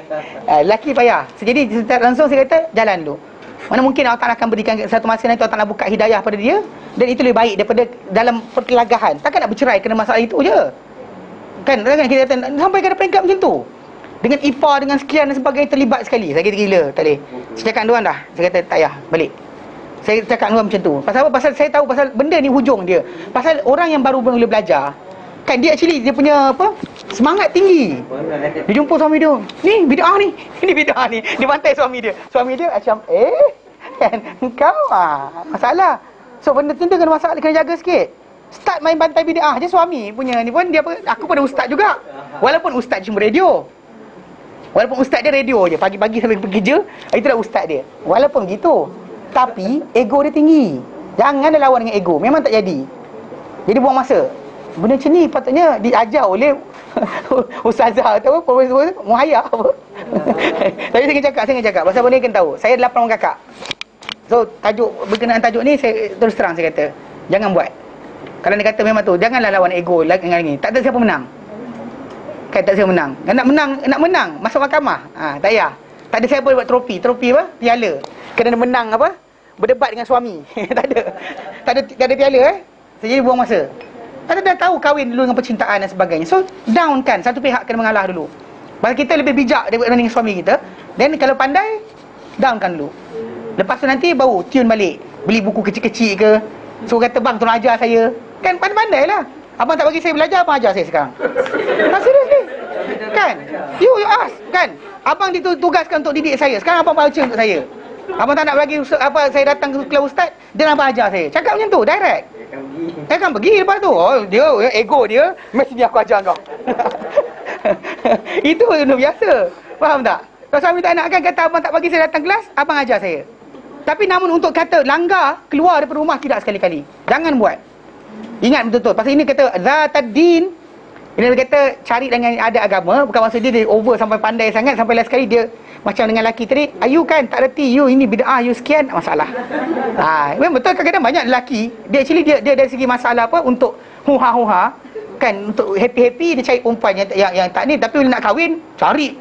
Lelaki payah. Jadi langsung saya kata jalan dulu. Mana mungkin Allah Ta'ala akan berikan satu masa nanti Allah Ta'ala buka hidayah pada dia, dan itu lebih baik daripada dalam pertelagahan. Takkan nak bercerai kerana masalah itu je. Kan kita kata sampai ke peringkat macam tu. Dengan IPA, dengan sekian dan sebagainya, terlibat sekali. Saya kata gila, tak boleh. Saya cakap dengan dah. Saya kata tak payah, balik. Saya cakap dengan macam tu. Pasal apa? Pasal saya tahu pasal benda ni hujung dia. Pasal orang yang baru mula belajar, kan dia actually dia punya apa? Semangat tinggi. Dia jumpa suami dia. Ni bid'ah ni. Ini bid'ah ni. Dia bantai suami dia. Suami dia macam kan engkau masalah. So benda tu kena masalah, kena jaga sikit. Start main bantai bid'ah je suami punya ni pun dia apa? Aku pada ustaz juga. Walaupun ustaz cuma radio. Walaupun ustaz dia radio je, pagi-pagi sampai pergi kerja, itulah ustaz dia. Walaupun gitu, tapi ego dia tinggi. Jangan dia lawan dengan ego, memang tak jadi. Jadi buang masa. Benda macam ni patutnya diajar oleh ustazah atau apa, profesor muhayya apa. Tapi saya akan cakap pasal benda ni kena tahu. Saya 8 orang kakak. So berkenaan tajuk ni, saya terus terang saya kata, jangan buat. Kalau dia kata memang tu, janganlah lawan ego dengan ni. Tak ada siapa menang. Kan tak saya menang. Nak menang masuk mahkamah. Tak payah. Tak ada saya buat trofi apa? Piala. Kena menang apa? Berdebat dengan suami. Tak ada piala Jadi buang masa. Kita dah tahu kahwin dulu dengan percintaan dan sebagainya. So down kan, satu pihak kena mengalah dulu. Bagi kita lebih bijak daripada dengan suami kita. Dan kalau pandai, down kan dulu. Lepas tu nanti baru tune balik. Beli buku kecil-kecil ke, suruh kata bang tolong ajar saya. Kan pandai-pandai lah. Abang tak bagi saya belajar, abang ajar saya sekarang. Serius ni? Kan? You ask kan? Abang ditugaskan untuk didik saya. Sekarang abang baca untuk saya. Abang tak nak bagi saya datang ke kelas ustaz, dia nak ajar saya. Cakap macam tu, direct. Dia akan pergi lepas tu. Dia ego dia, mesti dia aku ajar kau. Itu benda biasa. Faham tak? Kalau suami tak nak kan kata abang tak bagi saya datang kelas, abang ajar saya. Tapi namun untuk kata langgar, keluar daripada rumah tidak sekali-kali. Jangan buat. Ingat betul-betul. Pasal ini kata zatad din. Ini dia kata cari dengan ada agama. Bukan maksud dia over sampai pandai sangat. Sampai last sekali dia macam dengan lelaki tadi. You kan tak reti. You ini bid'ah. You sekian. Masalah. Memang betul kadang-kadang banyak lelaki. Dia actually dia dari segi masalah apa. Untuk huha-huha. Kan untuk happy-happy dia cari perempuan yang tak ni. Tapi bila nak kahwin. Cari.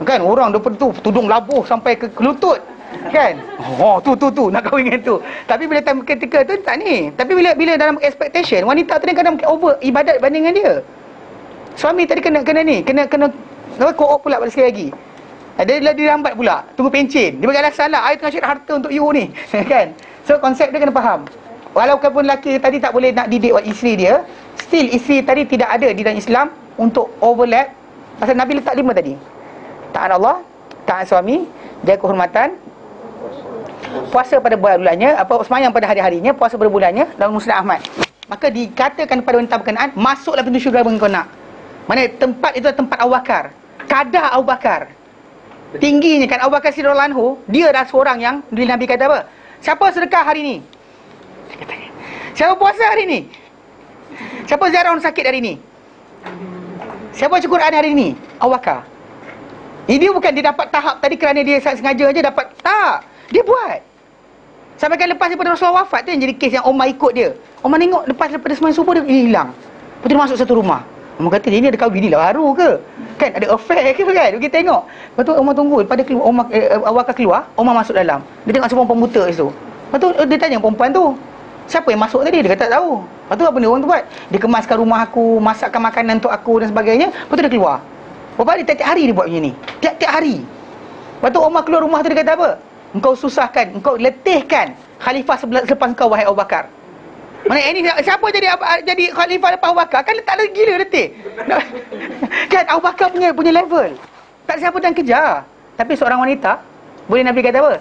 Kan orang daripada tu tudung labuh sampai ke lutut. Kan? Tu nak kahwin dengan tu. Tapi bila ketika tu tak ni. Tapi bila dalam expectation, wanita tu kadang over ibadat banding dengan dia. Suami tadi kena ni, kena co-op pula sekali lagi. Dia lambat pula, tunggu pencen. Dia bagi alasan lah, I tengah cari harta untuk you ni. Kan? So konsep dia kena faham. Walaupun lelaki tadi tak boleh nak didik isteri dia, still isteri tadi tidak ada di dalam Islam untuk overlap. Pasal Nabi letak 5 tadi. Taat Allah, taat suami, jaga kehormatan, puasa pada bulannya, semayang pada hari-harinya, puasa pada bulannya, dalam Musnad Ahmad. Maka dikatakan pada wanita berkenaan, masuklah pintu syurga bagi kau nak. Mana tempat itu adalah tempat Abu Bakar. Kadar Abu Bakar. Tingginya kan Abu Bakar radhiyallahu anhu, dia adalah seorang yang bila Nabi kata apa? Siapa sedekah hari ni? Siapa puasa hari ni? Siapa ziarah orang sakit hari ni? Siapa baca Quran hari ni? Abu Bakar. Ini bukan dia dapat tahap tadi kerana dia sengaja aja dapat. Tak. Dia buat. Sampai kan lepas daripada Rasulullah wafat tu yang jadi kes yang Omar ikut dia. Omar tengok lepas daripada sembahyang subuh dia hilang. Lepas dia masuk satu rumah. Omar kata dia ni ada kahwin ni lah baru ke? Kan ada affair ke kan? Kita tengok. Lepas tu Omar tunggu. Lepas dia keluar, Abu Bakar keluar, Omar masuk dalam. Dia tengok semua perempuan buta situ. Lepas tu dia tanya perempuan tu, siapa yang masuk tadi? Dia kata tak tahu. Lepas tu apa ni orang tu buat? Dia kemaskan rumah aku, masakkan makanan untuk aku dan sebagainya. Lepas tu dia keluar. Bapak dia tiap-tiap hari dia buat macam ni. Tiap-tiap hari. Lepas tu Omar keluar rumah tu dia kata apa? Engkau susahkan, engkau letihkan khalifah selepas engkau wahai Abu Bakar. Mana ini siapa jadi khalifah lepas Abu Bakar? Kan tak ada gila letih. Kan Abu Bakar punya level. Tak ada siapa yang kejar. Tapi seorang wanita, boleh Nabi kata apa?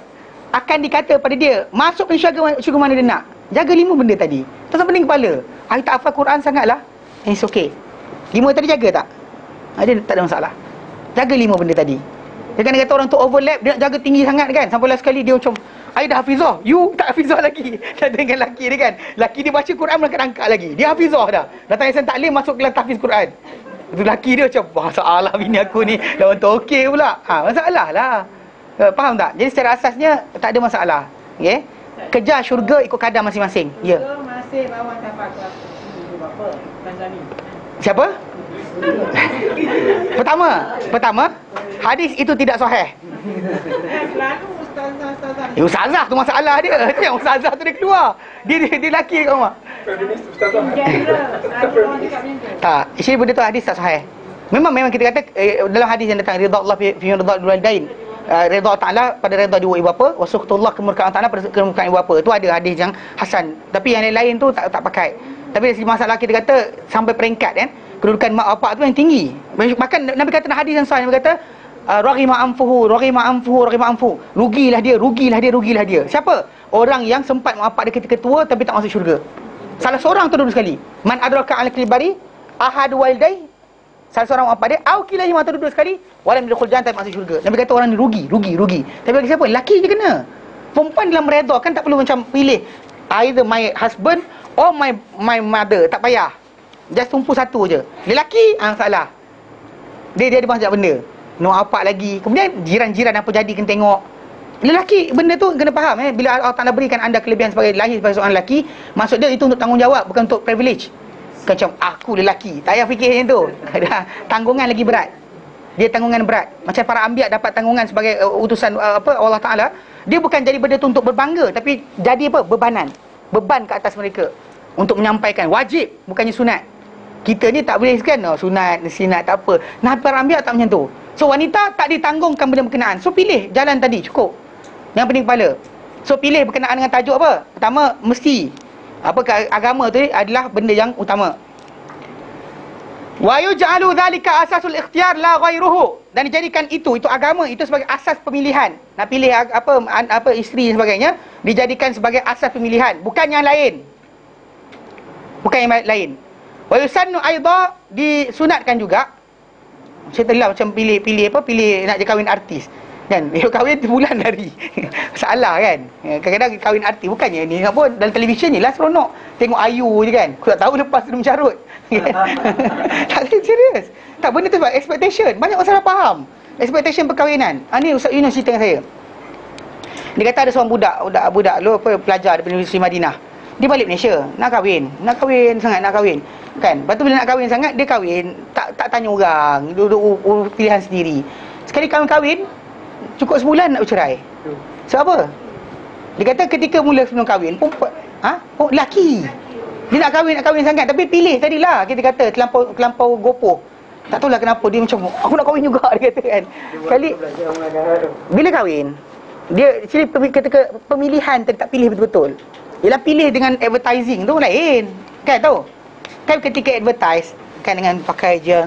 Akan dikata pada dia, masuk ke syurga mana dia nak. Jaga 5 benda tadi. Tak sampai pening kepala. I tak hafal Quran sangatlah. It's okay. 5 tadi jaga tak? Dia tak ada masalah. Jaga 5 benda tadi. Dia kan kata orang tu overlap, dia nak jaga tinggi sangat kan. Sampai last sekali dia macam, I dah hafizah, you tak hafizah lagi. Dah dengan laki dia kan. Laki dia baca Quran berangkat-angkat lagi. Dia hafizah dah. Datang Yayasan Taklim masuk kelas tahfiz Quran. Itu laki dia macam, masalah bini aku ni. Lawan tu okey pula. Masalah lah. Faham tak? Jadi secara asasnya tak ada masalah. Okay? Kejar syurga ikut kadar masing-masing. Ya. Masih bawah tapak kelas berapa? Tanzani. Siapa? Pertama, hadis itu tidak sahih. Selalu ustazah. Ustazah tu masalah dia. Itu yang ustazah tu dia keluar. Dia lelaki kat rumah. Tak, actually benda tu hadis tak sahih. Memang kita kata dalam hadis yang datang ridha Allah fi ridha walidain. Ridha Ta'ala pada ridha dua ibu bapa, wa sukhutullah kemurkaan Ta'ala pada kemurkaan ibu bapa. Itu ada hadis yang hasan. Tapi yang lain-lain tu tak pakai. Tapi dari segi masalah kita kata sampai peringkat kan, kedudukan mak bapak tu yang tinggi. Bahkan Nabi kata dalam hadis yang sahih, Nabi kata raghima anfuhu. Rugilah dia. Siapa? Orang yang sempat mak bapak dia ketika tua tapi tak masuk syurga. Salah seorang tu dulu sekali. Man adraka al-kibari ahad walidai. Salah seorang mak bapak dia au kilahima tu dulu sekali walam yadkhul jannah tak masuk syurga. Nabi kata orang ni rugi. Tapi bagi siapa? Laki je kena. Perempuan dalam redha kan tak perlu macam pilih either my husband or my mother, tak payah. Just tumpu satu je. Lelaki, salah. Dia ada banyak benda. No apa lagi. Kemudian jiran-jiran apa jadi kena tengok. Lelaki benda tu kena faham Bila Allah Ta'ala berikan anda kelebihan sebagai lahir sebagai seorang lelaki, maksud dia itu untuk tanggungjawab, bukan untuk privilege. Macam aku lelaki. Tak payah fikir macam tu. Tanggungan lagi berat. Dia tanggungan berat. Macam para anbiya dapat tanggungan sebagai utusan Allah Ta'ala. Dia bukan jadi benda tu untuk berbangga, tapi jadi apa? Bebanan. Beban ke atas mereka untuk menyampaikan. Wajib, bukannya sunat. Kita ni tak boleh kan, sunat, sinat, tak apa. Nabi para anbiya tak macam tu. So wanita tak ditanggungkan benda berkenaan. So pilih jalan tadi, cukup. Yang pening kepala. So pilih berkenaan dengan tajuk apa? Pertama, mesti agama tu adalah benda yang utama. Wa yuj'alu dhalika asasul ikhtiyar la ghairuhu. Dan dijadikan itu agama itu sebagai asas pemilihan. Nak pilih apa isteri dan sebagainya, dijadikan sebagai asas pemilihan, bukan yang lain. Bukan yang lain. Wa yusannu aidha, disunatkan juga. Saya telah macam pilih nak je kahwin artis. Kan? Dia kahwin bulan hari. Salah kan? Kadang-kadang kahwin artis. Bukannya ni pun dalam televisyen ni lah seronok. Tengok Ayu je kan. Aku tak tahu lepas tu mencarut. Tak serius. Tak, benda tu sebab expectation. Banyak orang salah faham expectation perkahwinan. Ni Ustaz Yunus cerita dengan saya. Dia kata ada seorang budak lu pelajar daripada Universiti Madinah. Dia balik Malaysia, nak kahwin sangat nak kahwin. Kan? Lepas tu bila nak kahwin sangat, dia kahwin tak tanya orang, duduk pilihan sendiri. Sekali kahwin cukup sebulan nak bercerai. Sebab apa? Dia kata ketika mula sebelum kahwin, perempuan lelaki. Dia nak kahwin sangat, tapi pilih tadilah, kita kata terlampau gopoh. Tak tahulah kenapa dia macam aku nak kahwin juga, dia kata kan. Sekali bila kahwin, dia actually ketika pemilihan tak pilih betul-betul. Ialah pilih dengan advertising tu lain. Kan tahu? Kan ketika advertise kan dengan pakai je,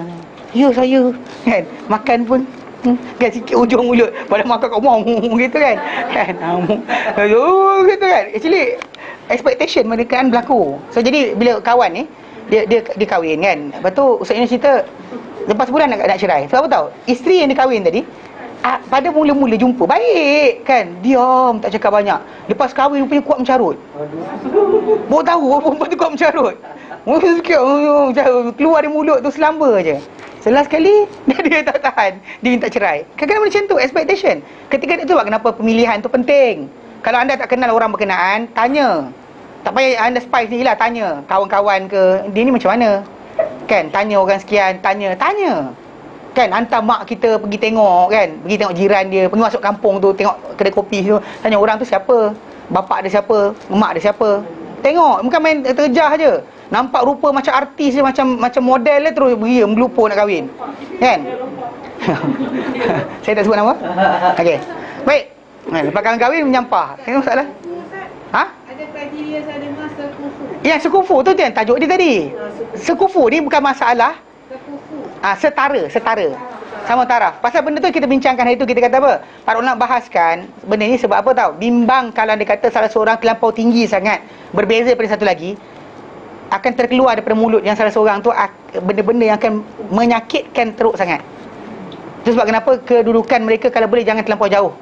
ya saya kan, makan pun kan sikit ujung mulut pada makan kat rumah gitu kan. Gitu kan. Actually expectation mereka kan berlaku. So jadi bila kawan ni dia kahwin kan. Lepas tu Ustaz Yunus cerita lepas sebulan nak cerai. Sebab apa tahu? Isteri yang dia kahwin tadi pada mula-mula jumpa baik kan, diam tak cakap banyak. Lepas kahwin rupanya kuat mencarut. Baru tahu perempuan tu kuat mencarut. Keluar dari mulut tu selamba je. Setelah sekali dia tak tahan, dia minta cerai. Kadang-kadang macam tu expectation. Ketika itu kenapa pemilihan tu penting. Kalau anda tak kenal orang berkenaan, tanya. Tak payah anda spy sendirilah, tanya kawan-kawan ke, dia ni macam mana. Kan, tanya orang sekian, tanya. Kan, hantar mak kita pergi tengok kan, pergi tengok jiran dia, pergi masuk kampung tu, tengok kedai kopi tu, tanya orang tu siapa, bapak dia siapa, mak dia siapa. Tengok, bukan main terjah je. Nampak rupa macam artis je, macam model dia, terus beria melupur nak kahwin. Kan? Saya tak sebut nama. Okey. Baik. Lepas kahwin menyampah. Tengok masalah. Ada kriteria saya dengar sekufu. Ya, sekufu tu kan tajuk dia tadi. Sekufu ni bukan masalah. Setara. Sama taraf. Pasal benda tu kita bincangkan hari tu, kita kata apa? Para ulama bahaskan benda ni sebab apa tahu? Bimbang kalau dia kata salah seorang terlampau tinggi sangat, berbeza daripada satu lagi, akan terkeluar daripada mulut yang salah seorang tu benda-benda yang akan menyakitkan teruk sangat. Itu sebab kenapa kedudukan mereka kalau boleh jangan terlampau jauh.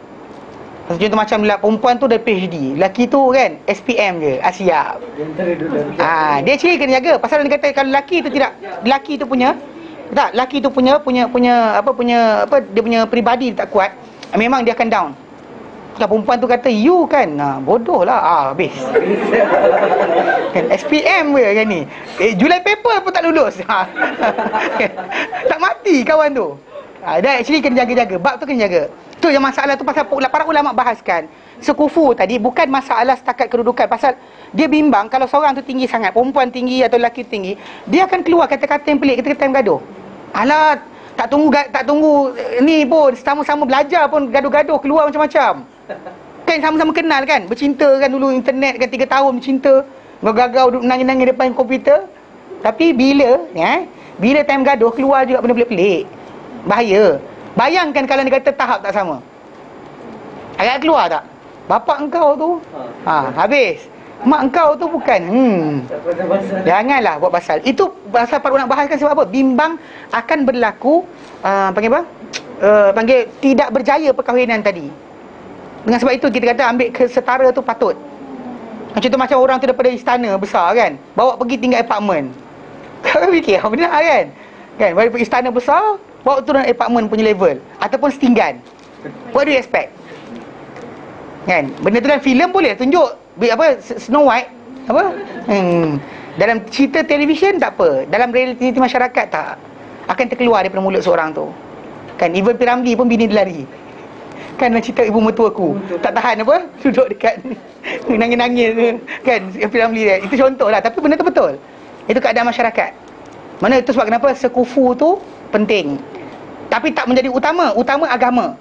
Contoh macam perempuan tu dah PhD, lelaki tu kan SPM je, siap. Dia actually kena jaga. Pasal dia kata kalau lelaki tu tidak, lelaki tu punya dia punya peribadi tak kuat, memang dia akan down. Kalau perempuan tu kata you kan, bodoh lah, habis. Kan SPM ke kan ni, Julai paper pun tak lulus. Tak mati kawan tu. Dia actually kena jaga-jaga, bab tu kena jaga. Tu yang masalah tu, pasal para ulama bahaskan sekufu tadi bukan masalah setakat kedudukan. Pasal dia bimbang kalau seorang tu tinggi sangat, perempuan tinggi atau lelaki tinggi, dia akan keluar kata-kata yang pelik, kata-kata yang gaduh. Alah, tak tunggu ni pun, sama-sama belajar pun gaduh-gaduh, keluar macam-macam. Kan sama-sama kenal kan, bercinta kan dulu internet kan 3 tahun bercinta, gagau duduk nangis-nangis depan komputer. Tapi bila time gaduh keluar juga benda pelik-pelik. Bahaya. Bayangkan kalau dia kata tahap tak sama, agak keluar tak? Bapak engkau tu habis, mak engkau tu bukan. Janganlah buat pasal. Itu pasal para ulama bahaskan sebab apa? Bimbang akan berlaku panggil tidak berjaya perkahwinan tadi. Dengan sebab itu kita kata ambil kesetara tu patut. Contoh macam orang tu daripada istana besar kan, bawa pergi tinggal apartmen. Kau fikir benar kan? Kan, bawa pergi istana besar, bawa turun apartmen punya level ataupun setinggan. What do you expect? Kan, benda tu dalam filem boleh tunjuk Snow White Dalam cerita televisyen tak apa, dalam realiti masyarakat tak akan terkeluar daripada mulut seorang tu. Kan Ivan P. Ramlee pun bini dia lari. Kan dalam cerita ibu mertua aku tak tahan apa, duduk dekat nangis-nangis kan, P. Ramlee dia. Itu contoh lah, tapi benda tu betul. Itu keadaan masyarakat. Mana itu sebab kenapa sekufu tu penting. Tapi tak menjadi utama agama.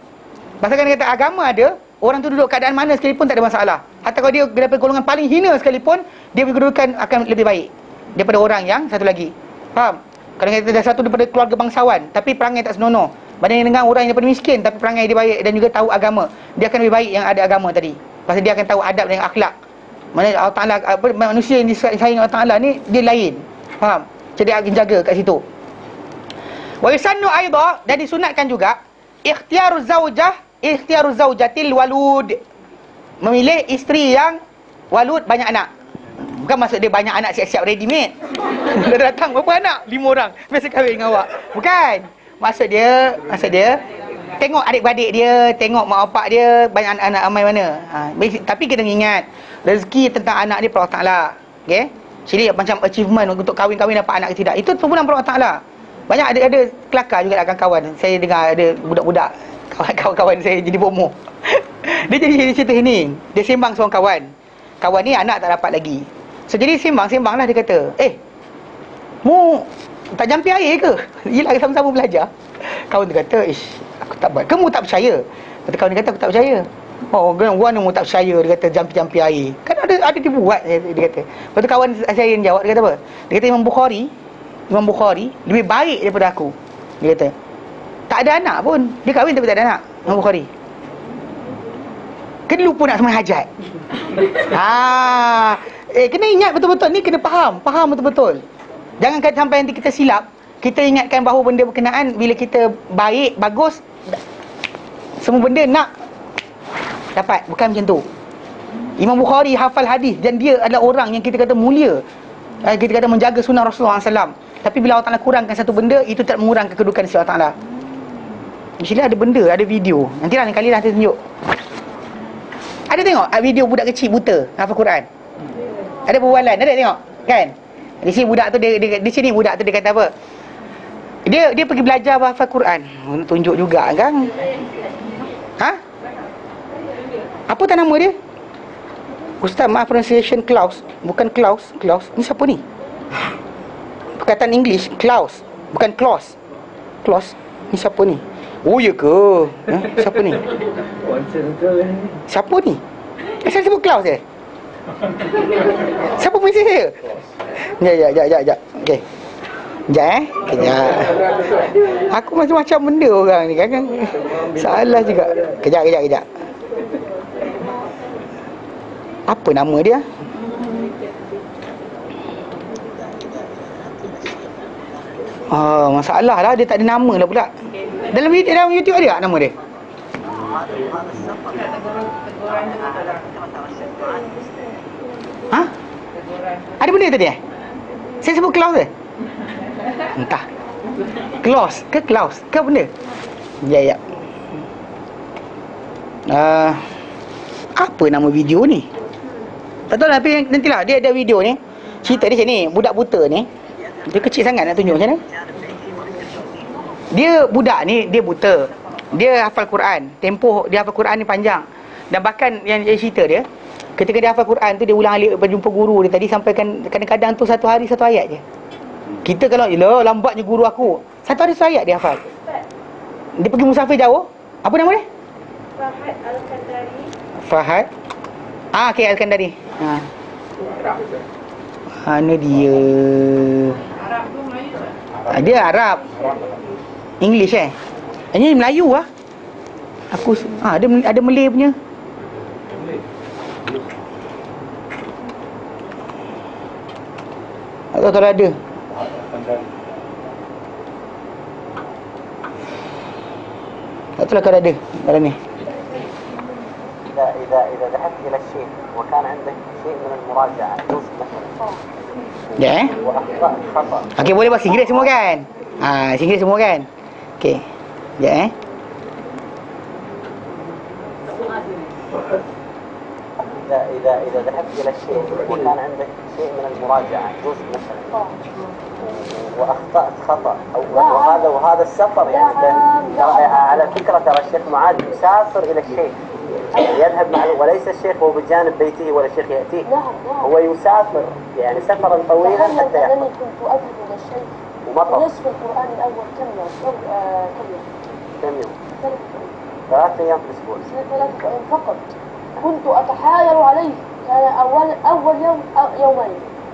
Pasal kan kata agama ada, orang tu duduk keadaan mana sekalipun tak ada masalah. Hatta kalau dia daripada golongan paling hina sekalipun, dia kedudukan akan lebih baik daripada orang yang satu lagi. Faham? Kalau kita dah satu daripada keluarga bangsawan tapi perangai tak senonoh, banding dengan orang yang daripada miskin tapi perangai dia baik dan juga tahu agama, dia akan lebih baik yang ada agama tadi. Pasal dia akan tahu adab dan akhlak. Mana Allah Ta'ala, manusia yang disayang Allah Ta'ala ni dia lain. Faham? Jadi dia akan jaga kat situ. Wa yusannu aidha, dan disunatkan juga ikhtiyaruz zaujatil walud, memilih isteri yang walud, banyak anak. Bukan maksud dia banyak anak siap-siap ready made. Dah datang berapa anak? 5 orang. Biasa kahwin dengan awak. Bukan. Maksud dia tengok adik-beradik dia, tengok mak bapak dia banyak anak ramai mana. Tapi kena ingat rezeki tentang anak dia Allah Ta'ala. Okey? Jadi macam achievement untuk kahwin-kahwin dapat anak ke tidak, itu pun Allah Ta'ala. Banyak ada kelakar juga kawan-kawan. Saya dengar ada budak-budak kawan-kawan saya jadi bomoh. Dia jadi cerita ini. Dia sembang seorang kawan. Kawan ni anak tak dapat lagi. So jadi sembang lah, dia kata, mu tak jampi air ke? Yelah sama-sama belajar. Kawan tu kata, aku tak buat. Kamu tak percaya? Kata kawan dia kata, aku tak percaya. Oh, mana mu tak percaya? Dia kata jampi-jampi air. Kan ada dia buat, dia kata. Lepas tu kawan saya yang jawab, dia kata apa? Dia kata Imam Bukhari lebih baik daripada aku. Dia kata tak ada anak pun, dia kahwin tapi tak ada anak. Imam Bukhari kena lupa nak sembahyang hajat. Kena ingat betul-betul ni, kena faham betul-betul. Jangan sampai nanti kita silap. Kita ingatkan bahawa benda berkenaan bila kita baik, bagus, semua benda nak dapat. Bukan macam tu. Imam Bukhari hafal hadis dan dia adalah orang yang kita kata mulia, kita kata menjaga sunnah Rasulullah SAW. Tapi bila Allah Ta'ala kurangkan satu benda, itu tak mengurangkan kedudukan si Allah Ta'ala. Di sini ada benda, ada video. Nanti lain kali saya tunjuk. Ada tengok video budak kecil buta hafal Quran? Ada perbualan, ada tengok kan? Di sini budak tu di sini budak tu dia kata apa? Dia pergi belajar hafal Quran. Tunjuk juga kan? Apa tak nama dia? Ustaz, maaf pronunciation Klaus. Bukan Klaus. Ni siapa ni? Perkataan English Klaus, bukan Klaus. Ni siapa ni? Oh ya ke? Siapa ni? Siapa ni? Saya sebut Klaus je. Siapa mesej saya? Ya. Okey. Kejap. Aku macam-macam benda orang ni kan. Salah juga. Kejap. Apa nama dia? Masalah lah, dia tak ada nama lah pula. Dalam YouTube ada tak nama dia? Ada benda tadi Saya sebut Klaus ke? Entah Klaus ke benda? Ya. Apa nama video ni? Tak tahu lah, tapi nantilah. Dia ada video ni. Cerita di sini, budak buta ni. Dia kecil sangat nak tunjuk macam mana. Dia budak ni, dia buta. Dia hafal Quran. Tempoh dia hafal Quran ni panjang. Dan bahkan yang cerita dia, ketika dia hafal Quran tu, dia ulang alik berjumpa guru dia tadi. Sampai kadang-kadang tu satu hari satu ayat je. Kita kalau, lambatnya guru aku, satu hari satu ayat dia hafal. Dia pergi musafir jauh. Apa nama dia? Fahad Al-Kandari. Fahad okey, Al-Kandari. Mana dia? Arab tu Melayu tak? Dia Arab. English Ini Melayu lah. Aku ada Malay punya. Tak tahu kalau ada. Tak tahu lah kalau ada dalam ni. إذا ذهبت إلى الشيخ وكان عندك شيء من المراجعة وأخطأت خطأ. Okey, boleh bahasa Inggeris semua kan? Inggeris semua kan? Okey. إذا ذهبت إلى الشيء وكان عندك شيء من المراجعة جزء مثلا وأخطأت خطأ وهذا السفر يعني على فكرة ترى الشيخ معاذ يسافر إلى الشيخ يذهب معه وليس الشيخ هو بجانب بيته ولا الشيخ يأتيه هو يسافر يعني سفرا طويلا حتى يحفظ. كنت أذهب إلى الشيخ ومطر نصف القرآن الأول كم يوم؟ كم يوم؟ 3 أيام في الأسبوع. 3 أيام فقط. كنت أتحايل عليه كان أول يوم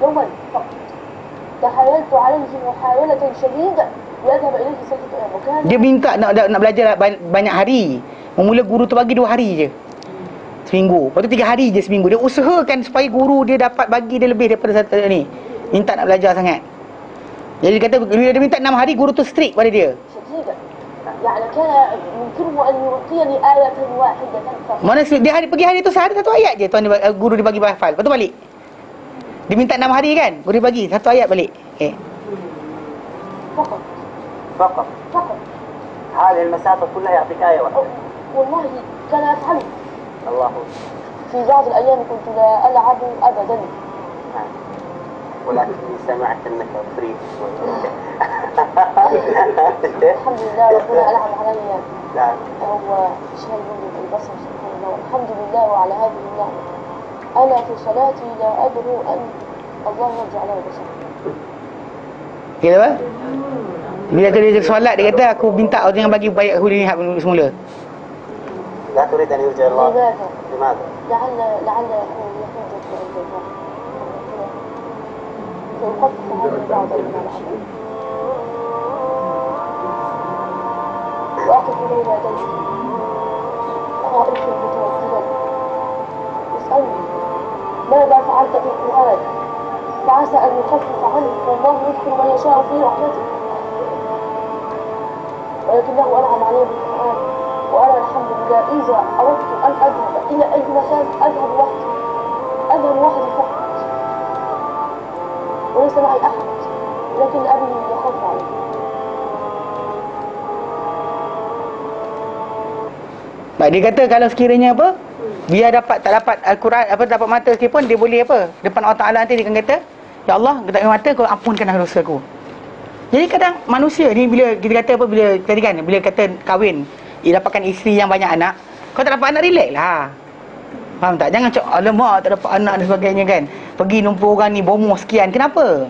يومين فقط. تحايلت عليه محاولة شديدة ليذهب إليه 3 أيام وكان dia minta nak belajar banyak hari. Memula guru tu bagi 2 hari je seminggu. Lepas tu 3 hari je seminggu. Dia usahakan supaya guru dia dapat bagi dia lebih daripada satu ni. Minta nak belajar sangat. Jadi dia kata bila dia minta 6 hari, guru tu strict pada dia. شديدة يعني كان يمكنه أن يعطيني آية واحدة فقط. Mana dia pergi hari tu sehari 1 ayat je tuan dia, guru dia bagi hafal. Lepas tu balik. Dia minta 6 hari kan, guru dia bagi 1 ayat balik. فقط هذه المسافة كلها يعطيك آية واحدة. والله كان أفعله. الله. في بعض الأيام كنت لا ألعب أبدا. ولكني سمعت أنك فريد. الحمد لله ربنا ألعب علي. لا. هو شيء من البصر سبحان الله. الحمد لله وعلى هذه النعمة. أنا في صلاتي لا أدعو أن الله يرجع له بصر. Kira apa? Bila dia solat dia kata aku minta Allah jangan bagi baik aku lihat semula. لا تريد أن يرجع الله. لماذا؟ لعل يكون يحدث الانتفاع. فيخفف عنه بعض من العمل. وأقف بين يديه خائفا متوكلا يسألني ماذا فعلت في القرآن؟ فعسى أن يخفف عنه والله يدخل من يشاء في رحمته. ولكنه أنعم عليه بالقرآن وأنا الحمد لله إذا أردت أن أذهب إلى أي مكان أذهب وحدي فقط وليس معي أحد لكن أبي يخاف علي. Dia kata kalau sekiranya apa, dia tak dapat Al-Quran, dapat mata sikit pun dia boleh depan Allah Ta'ala nanti dia akan kata, ya Allah, aku tak ada mata, kau ampunkanlah dosa aku. Jadi kadang manusia ni bila kita kata bila tadi kan, bila kata kahwin, dapatkan isteri yang banyak anak, kau tak dapat anak, relax lah. Faham tak? Jangan cakap alamak tak dapat anak dan sebagainya kan. Pergi numpuk orang ni bomoh sekian. Kenapa?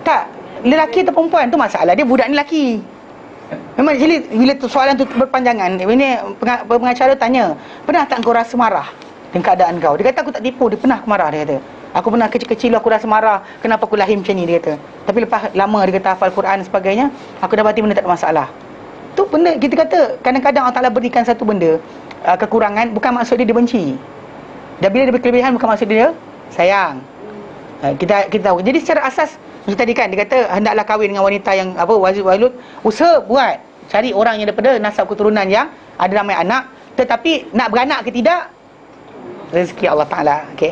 Tak, lelaki atau perempuan tu masalah dia, budak ni lelaki. Memang jadi bila soalan tu berpanjangan, ini pengacara tanya, pernah tak kau rasa marah dengan keadaan kau? Dia kata aku tak tipu, dia pernah aku marah, dia kata. Aku pernah kecil-kecil aku rasa marah, kenapa aku lahir macam ni, dia kata. Tapi lepas lama dia kata hafal Quran dan sebagainya, aku dapati benda tak ada masalah. Tu benda kita kata kadang-kadang Allah Ta'ala berikan satu benda kekurangan, bukan maksud dia benci. Dan bila dia berkelebihan bukan maksud dia sayang. Kita tahu. Jadi secara asas macam tadi kan dia kata hendaklah kahwin dengan wanita yang walud, usaha buat cari orang yang daripada nasab keturunan yang ada ramai anak, tetapi nak beranak ke tidak rezeki Allah Ta'ala. Okey.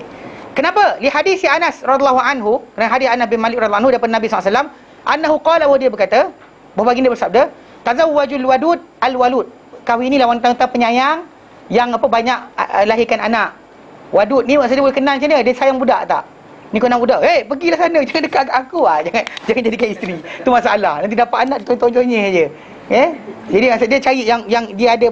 Kenapa? Li hadis Anas radhiyallahu anhu, dan hadis Anas bin Malik radhiyallahu anhu daripada Nabi SAW, annahu qala, bahawa dia berkata, bahawa baginda bersabda, tazawwajul wadud al-walud, kahwinilah wanita-wanita penyayang yang banyak lahirkan anak. Wadud ni maksudnya boleh kenal macam mana, dia sayang budak tak? Ni kau nak budak, pergilah sana, jangan dekat aku jangan jadikan isteri. Tu masalah. Nanti dapat anak tonton-tontonnya aje. Jadi maksud dia cari yang dia ada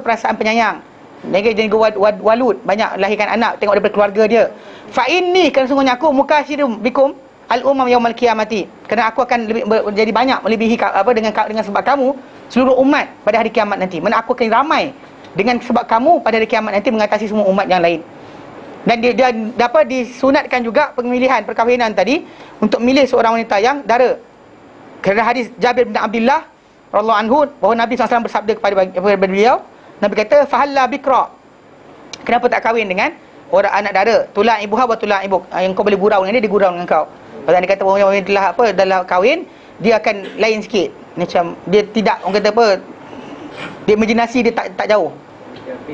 perasaan penyayang. Mereka jadi walud, banyak lahirkan anak, tengok daripada keluarga dia. Fa inni, kan sungguhnya aku mukasyirum bikum al-umam yaumal qiyamati, kerana aku akan jadi banyak melebihi dengan sebab kamu seluruh umat pada hari kiamat nanti. Mana aku akan ramai dengan sebab kamu pada hari kiamat nanti mengatasi semua umat yang lain. Dan dia dapat disunatkan juga pemilihan perkahwinan tadi untuk milih seorang wanita yang dara. Kerana hadis Jabir bin Abdullah radhiyallahu anhu, bahawa Nabi SAW bersabda kepada beliau, Nabi kata fahalla bikra, kenapa tak kahwin dengan orang anak dara, tulang ibuha wa tulang ibuk, yang kau boleh gurau dengan dia gurau dengan kau. Pasal dia kata bahawa dalam kahwin dia akan lain sikit, macam dia tidak, orang kata dia imajinasi dia tak jauh.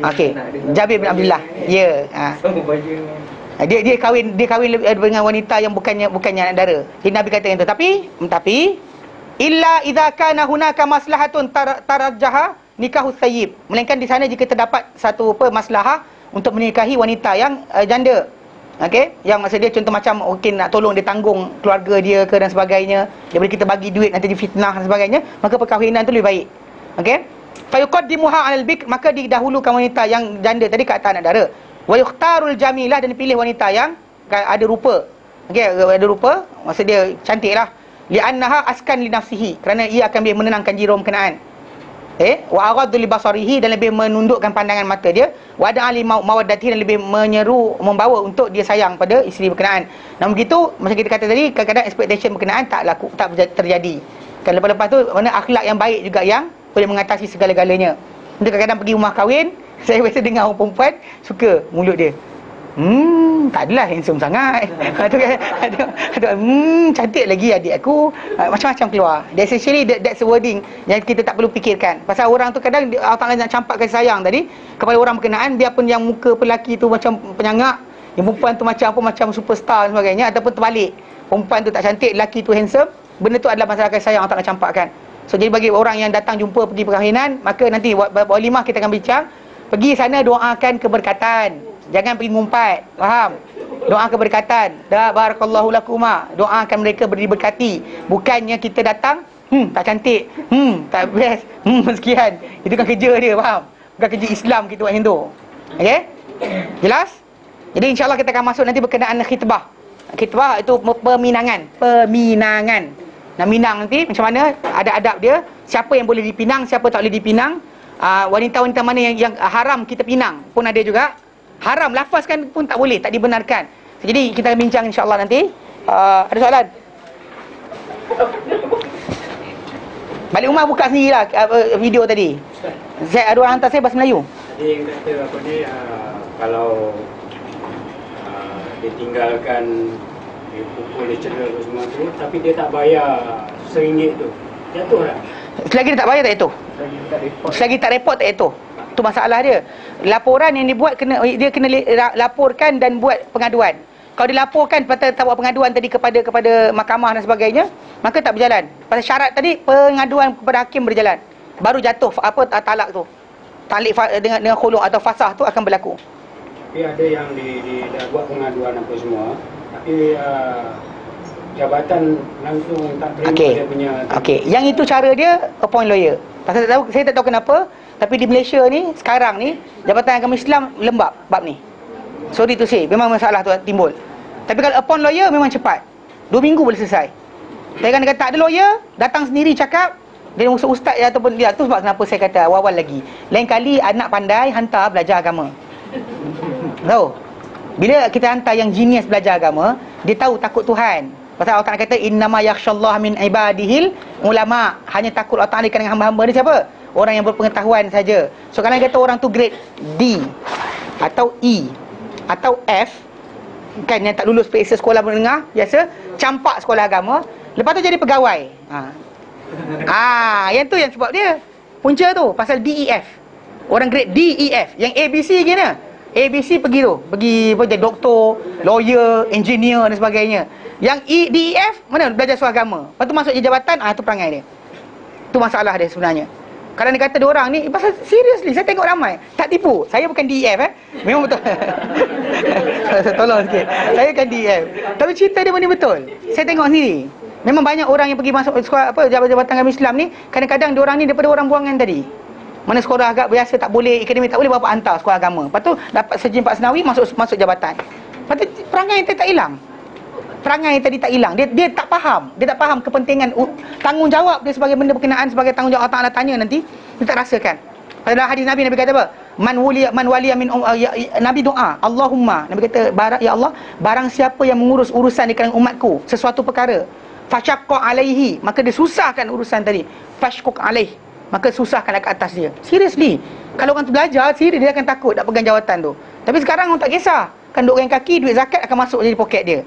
Okey, Jabir bin Abdullah. Ya. Dia kahwin dengan wanita yang bukannya anak dara. Jadi Nabi kata yang tu. Tapi illa idza kana hunaka maslahatun tarajjaha nikahus sayyib, melainkan di sana jika terdapat satu maslahah untuk menikahi wanita yang janda. Okey, yang maksud dia contoh macam mungkin nak tolong dia tanggung keluarga dia ke dan sebagainya, daripada kita bagi duit nanti difitnah dan sebagainya, maka perkahwinan tu lebih baik. Okey, fa yuqaddimuha 'alal bikr, maka didahulukan wanita yang janda tadi ke atas anak dara. Wa yukhtarul jamilah, dan dipilih wanita yang ada rupa. Okey, ada rupa, maksud dia cantiklah. Li'annaha askan li nafsihi, kerana ia akan lebih menenangkan jiwa berkenaan. Wa aghaddu li basarihi, dan lebih menundukkan pandangan mata dia. Wa da'ali mawaddatihi, dan lebih menyeru, membawa untuk dia sayang pada isteri berkenaan. Namun begitu, macam kita kata tadi, kadang-kadang expectation berkenaan tak terjadi. Kan lepas-lepas tu mana akhlak yang baik juga yang boleh mengatasi segala-galanya. Untuk kadang-kadang pergi rumah kahwin, saya biasa dengar orang perempuan suka mulut dia. Tak adalah handsome sangat. Cantik lagi adik aku. Macam-macam keluar. Essentially that's the wording yang kita tak perlu fikirkan. Pasal orang tu kadang Allah Ta'ala nak campak kasih sayang tadi kepada orang berkenaan, biarpun yang muka pelaki tu macam penyangak, yang perempuan tu macam apa, macam superstar dan sebagainya, ataupun terbalik, perempuan tu tak cantik, lelaki tu handsome, benda tu adalah masalah kasih sayang Allah Ta'ala campakkan. So jadi bagi orang yang datang jumpa pergi perkahwinan, maka nanti walimah kita akan bincang, pergi sana doakan keberkatan. Jangan pergi ngumpat, faham? Doa keberkatan. Barakallahu lakuma. Doakan mereka diberkati. Bukannya kita datang, tak cantik, tak best, sekian. Itu kan kerja dia, faham? Bukan kerja Islam kita buat macam tu. Okey? Jelas? Jadi insya-Allah kita akan masuk nanti berkenaan khitbah. Khitbah itu peminangan. Nak minang nanti macam mana, ada adab dia. Siapa yang boleh dipinang, siapa tak boleh dipinang. Wanita-wanita mana yang haram kita pinang pun ada juga. Haram, lafazkan pun tak boleh, tak dibenarkan. Jadi kita akan bincang insya-Allah nanti. Ada soalan? Balik rumah buka sendirilah video tadi. Saya ada orang hantar saya bahasa Melayu. Tadi kata apa ni, kalau dia tinggalkan, dia pukul, dia cedera tu semua tu, tapi dia tak bayar RM1 tu, jatuh tak? Selagi dia tak bayar tak jatuh. Selagi tak report tak jatuh. Itu masalah dia. Laporan yang dibuat dia kena laporkan dan buat pengaduan. Kalau dilaporkan tak buat pengaduan tadi kepada mahkamah dan sebagainya, maka tak berjalan. Pasal syarat tadi pengaduan kepada hakim berjalan, baru jatuh talak tu. Talik dengan khulung atau fasah tu akan berlaku. Tapi ada yang dah buat pengaduan apa semua, tapi jabatan langsung tak terima dia punya. Okey, yang itu cara dia appoint lawyer. Pasal saya tak tahu kenapa, tapi di Malaysia ni sekarang ni Jabatan Agama Islam lembab bab ni. Sorry to say, memang masalah tu timbul. Tapi kalau appoint lawyer memang cepat. 2 minggu boleh selesai. Tapi kan dia kata tak ada lawyer, datang sendiri cakap, dia ustaz ataupun dia tu, sebab kenapa saya kata awal-awal lagi. Lain kali anak pandai hantar belajar agama. Tahu? Bila kita hantar yang genius belajar agama, dia tahu takut Tuhan. Pasal Allah Ta'ala kata innama yakhshallah min ibadihil ulama. Hanya takut Allah Ta'ala dengan hamba-hamba ni siapa? Orang yang berpengetahuan saja. So kalau kata orang tu grade D atau E atau F, kan, yang tak lulus PSA sekolah menengah biasa, campak sekolah agama, lepas tu jadi pegawai. Yang tu yang sebab dia punca tu pasal DEF. Orang grade DEF, yang ABC gimana? ABC pergi jadi doktor, lawyer, engineer dan sebagainya. Yang DEF mana belajar soal agama. Lepas tu masuk je jabatan, tu perangai dia. Tu masalah dia sebenarnya. Kadang dia kata dia orang ni, pasal seriously saya tengok ramai. Tak tipu, saya bukan DEF memang betul. Tolong sikit. Saya bukan DEF. Tapi cerita dia benar betul. Saya tengok sendiri. Memang banyak orang yang pergi masuk sekolah jabatan agama Islam ni, kadang-kadang dia orang ni daripada orang buangan tadi. Mana sekolah agak biasa tak boleh, akademik tak boleh, bapak hantar sekolah agama. Lepas tu dapat Sarjana Pak Senawi, masuk jabatan. Lepas tu perangai tadi tak hilang. Perangai tadi tak hilang. Dia tak faham. Dia tak faham kepentingan tanggungjawab dia sebagai benda berkenaan, sebagai tanggungjawab Allah Ta'ala tanya nanti, dia tak rasakan. Pada hadis Nabi kata apa? Man waliya min Nabi doa, Allahumma, Nabi kata, ya Allah, barang siapa yang mengurus urusan di kalangan umatku sesuatu perkara, fashaqqa alaihi, maka dia susahkan urusan tadi. Fashquq alaihi, maka susahkan ke atas dia. Seriously, kalau orang tu belajar, serius dia akan takut nak pegang jawatan tu. Tapi sekarang orang tak kisah. Kan duk yang kaki, duit zakat akan masuk jadi poket dia.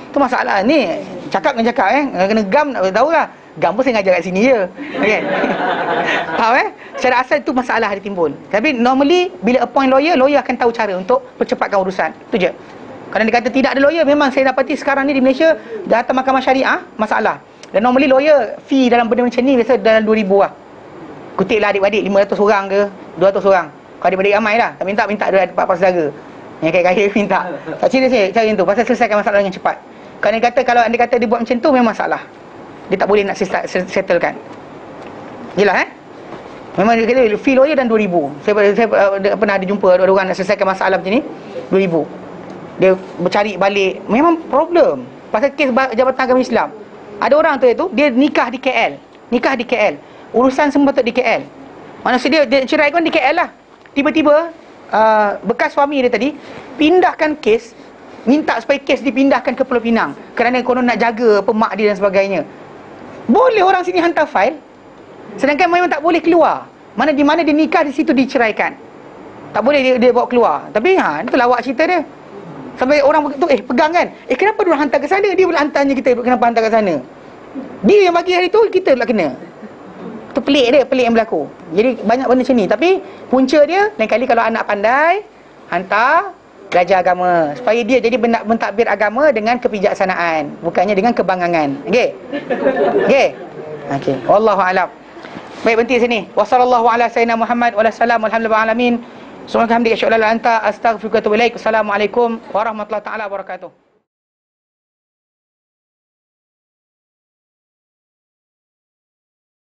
Tu masalah ni. Cakap dengan cakap kena gam, nak tahu lah. Gam pun saya ngajar kat sini je. Okay. Faham Secara asal tu masalah dia timbul. Tapi normally bila appoint lawyer akan tahu cara untuk percepatkan urusan. Tu je. Kalau dia kata tidak ada lawyer, memang saya dapati sekarang ni di Malaysia datang mahkamah syariah masalah. Dan normally lawyer fee dalam benda macam ni biasa dalam 2,000 lah. Kutiplah adik-adik 500 orang ke 200 orang. Kalau adik-adik ramai lah, tak minta ada 4 saudara yang kaya-kaya minta. Tak cerita saya cara macam tu, pasal selesaikan masalah dengan cepat. Kalau anda kata dia buat macam tu, memang salah. Dia tak boleh nak settlekan. Jelas Memang dia kata fee lawyer dan 2,000. Saya pernah ada jumpa ada orang nak selesaikan masalah macam ni 2,000. Dia bercari balik. Memang problem. Pasal kes Jabatan Agama Islam. Ada orang tu dia nikah di KL. Urusan semua patut di KL. Maksud dia cerai pun di KL lah. Tiba-tiba bekas suami dia tadi pindahkan kes, minta supaya kes dipindahkan ke Pulau Pinang kerana konon nak jaga mak dia dan sebagainya. Boleh orang sini hantar fail, sedangkan memang tak boleh keluar. Di mana dia nikah, di situ diceraikan. Tak boleh dia bawa keluar. Tapi itu lawak cerita dia. Sampai orang tu pegang kan. Kenapa dia hantar ke sana? Dia pula hantarnya kita, kenapa hantar ke sana? Dia yang bagi hari tu, kita pula kena. Tu pelik yang berlaku. Jadi banyak benda macam ni. Tapi punca dia, lain kali kalau anak pandai, hantar belajar agama, supaya dia jadi mentadbir agama dengan kebijaksanaan, bukannya dengan kebangangan. Okey. Wallahu a'lam. Baik, berhenti sini. Wassallallahu ala sayyidina Muhammad wa sallam alhamdulillah alamin. Subhanaka hamdika asyhadu an la ilaha illa anta astaghfiruka wa atubu ilaik. Assalamualaikum warahmatullahi taala wabarakatuh.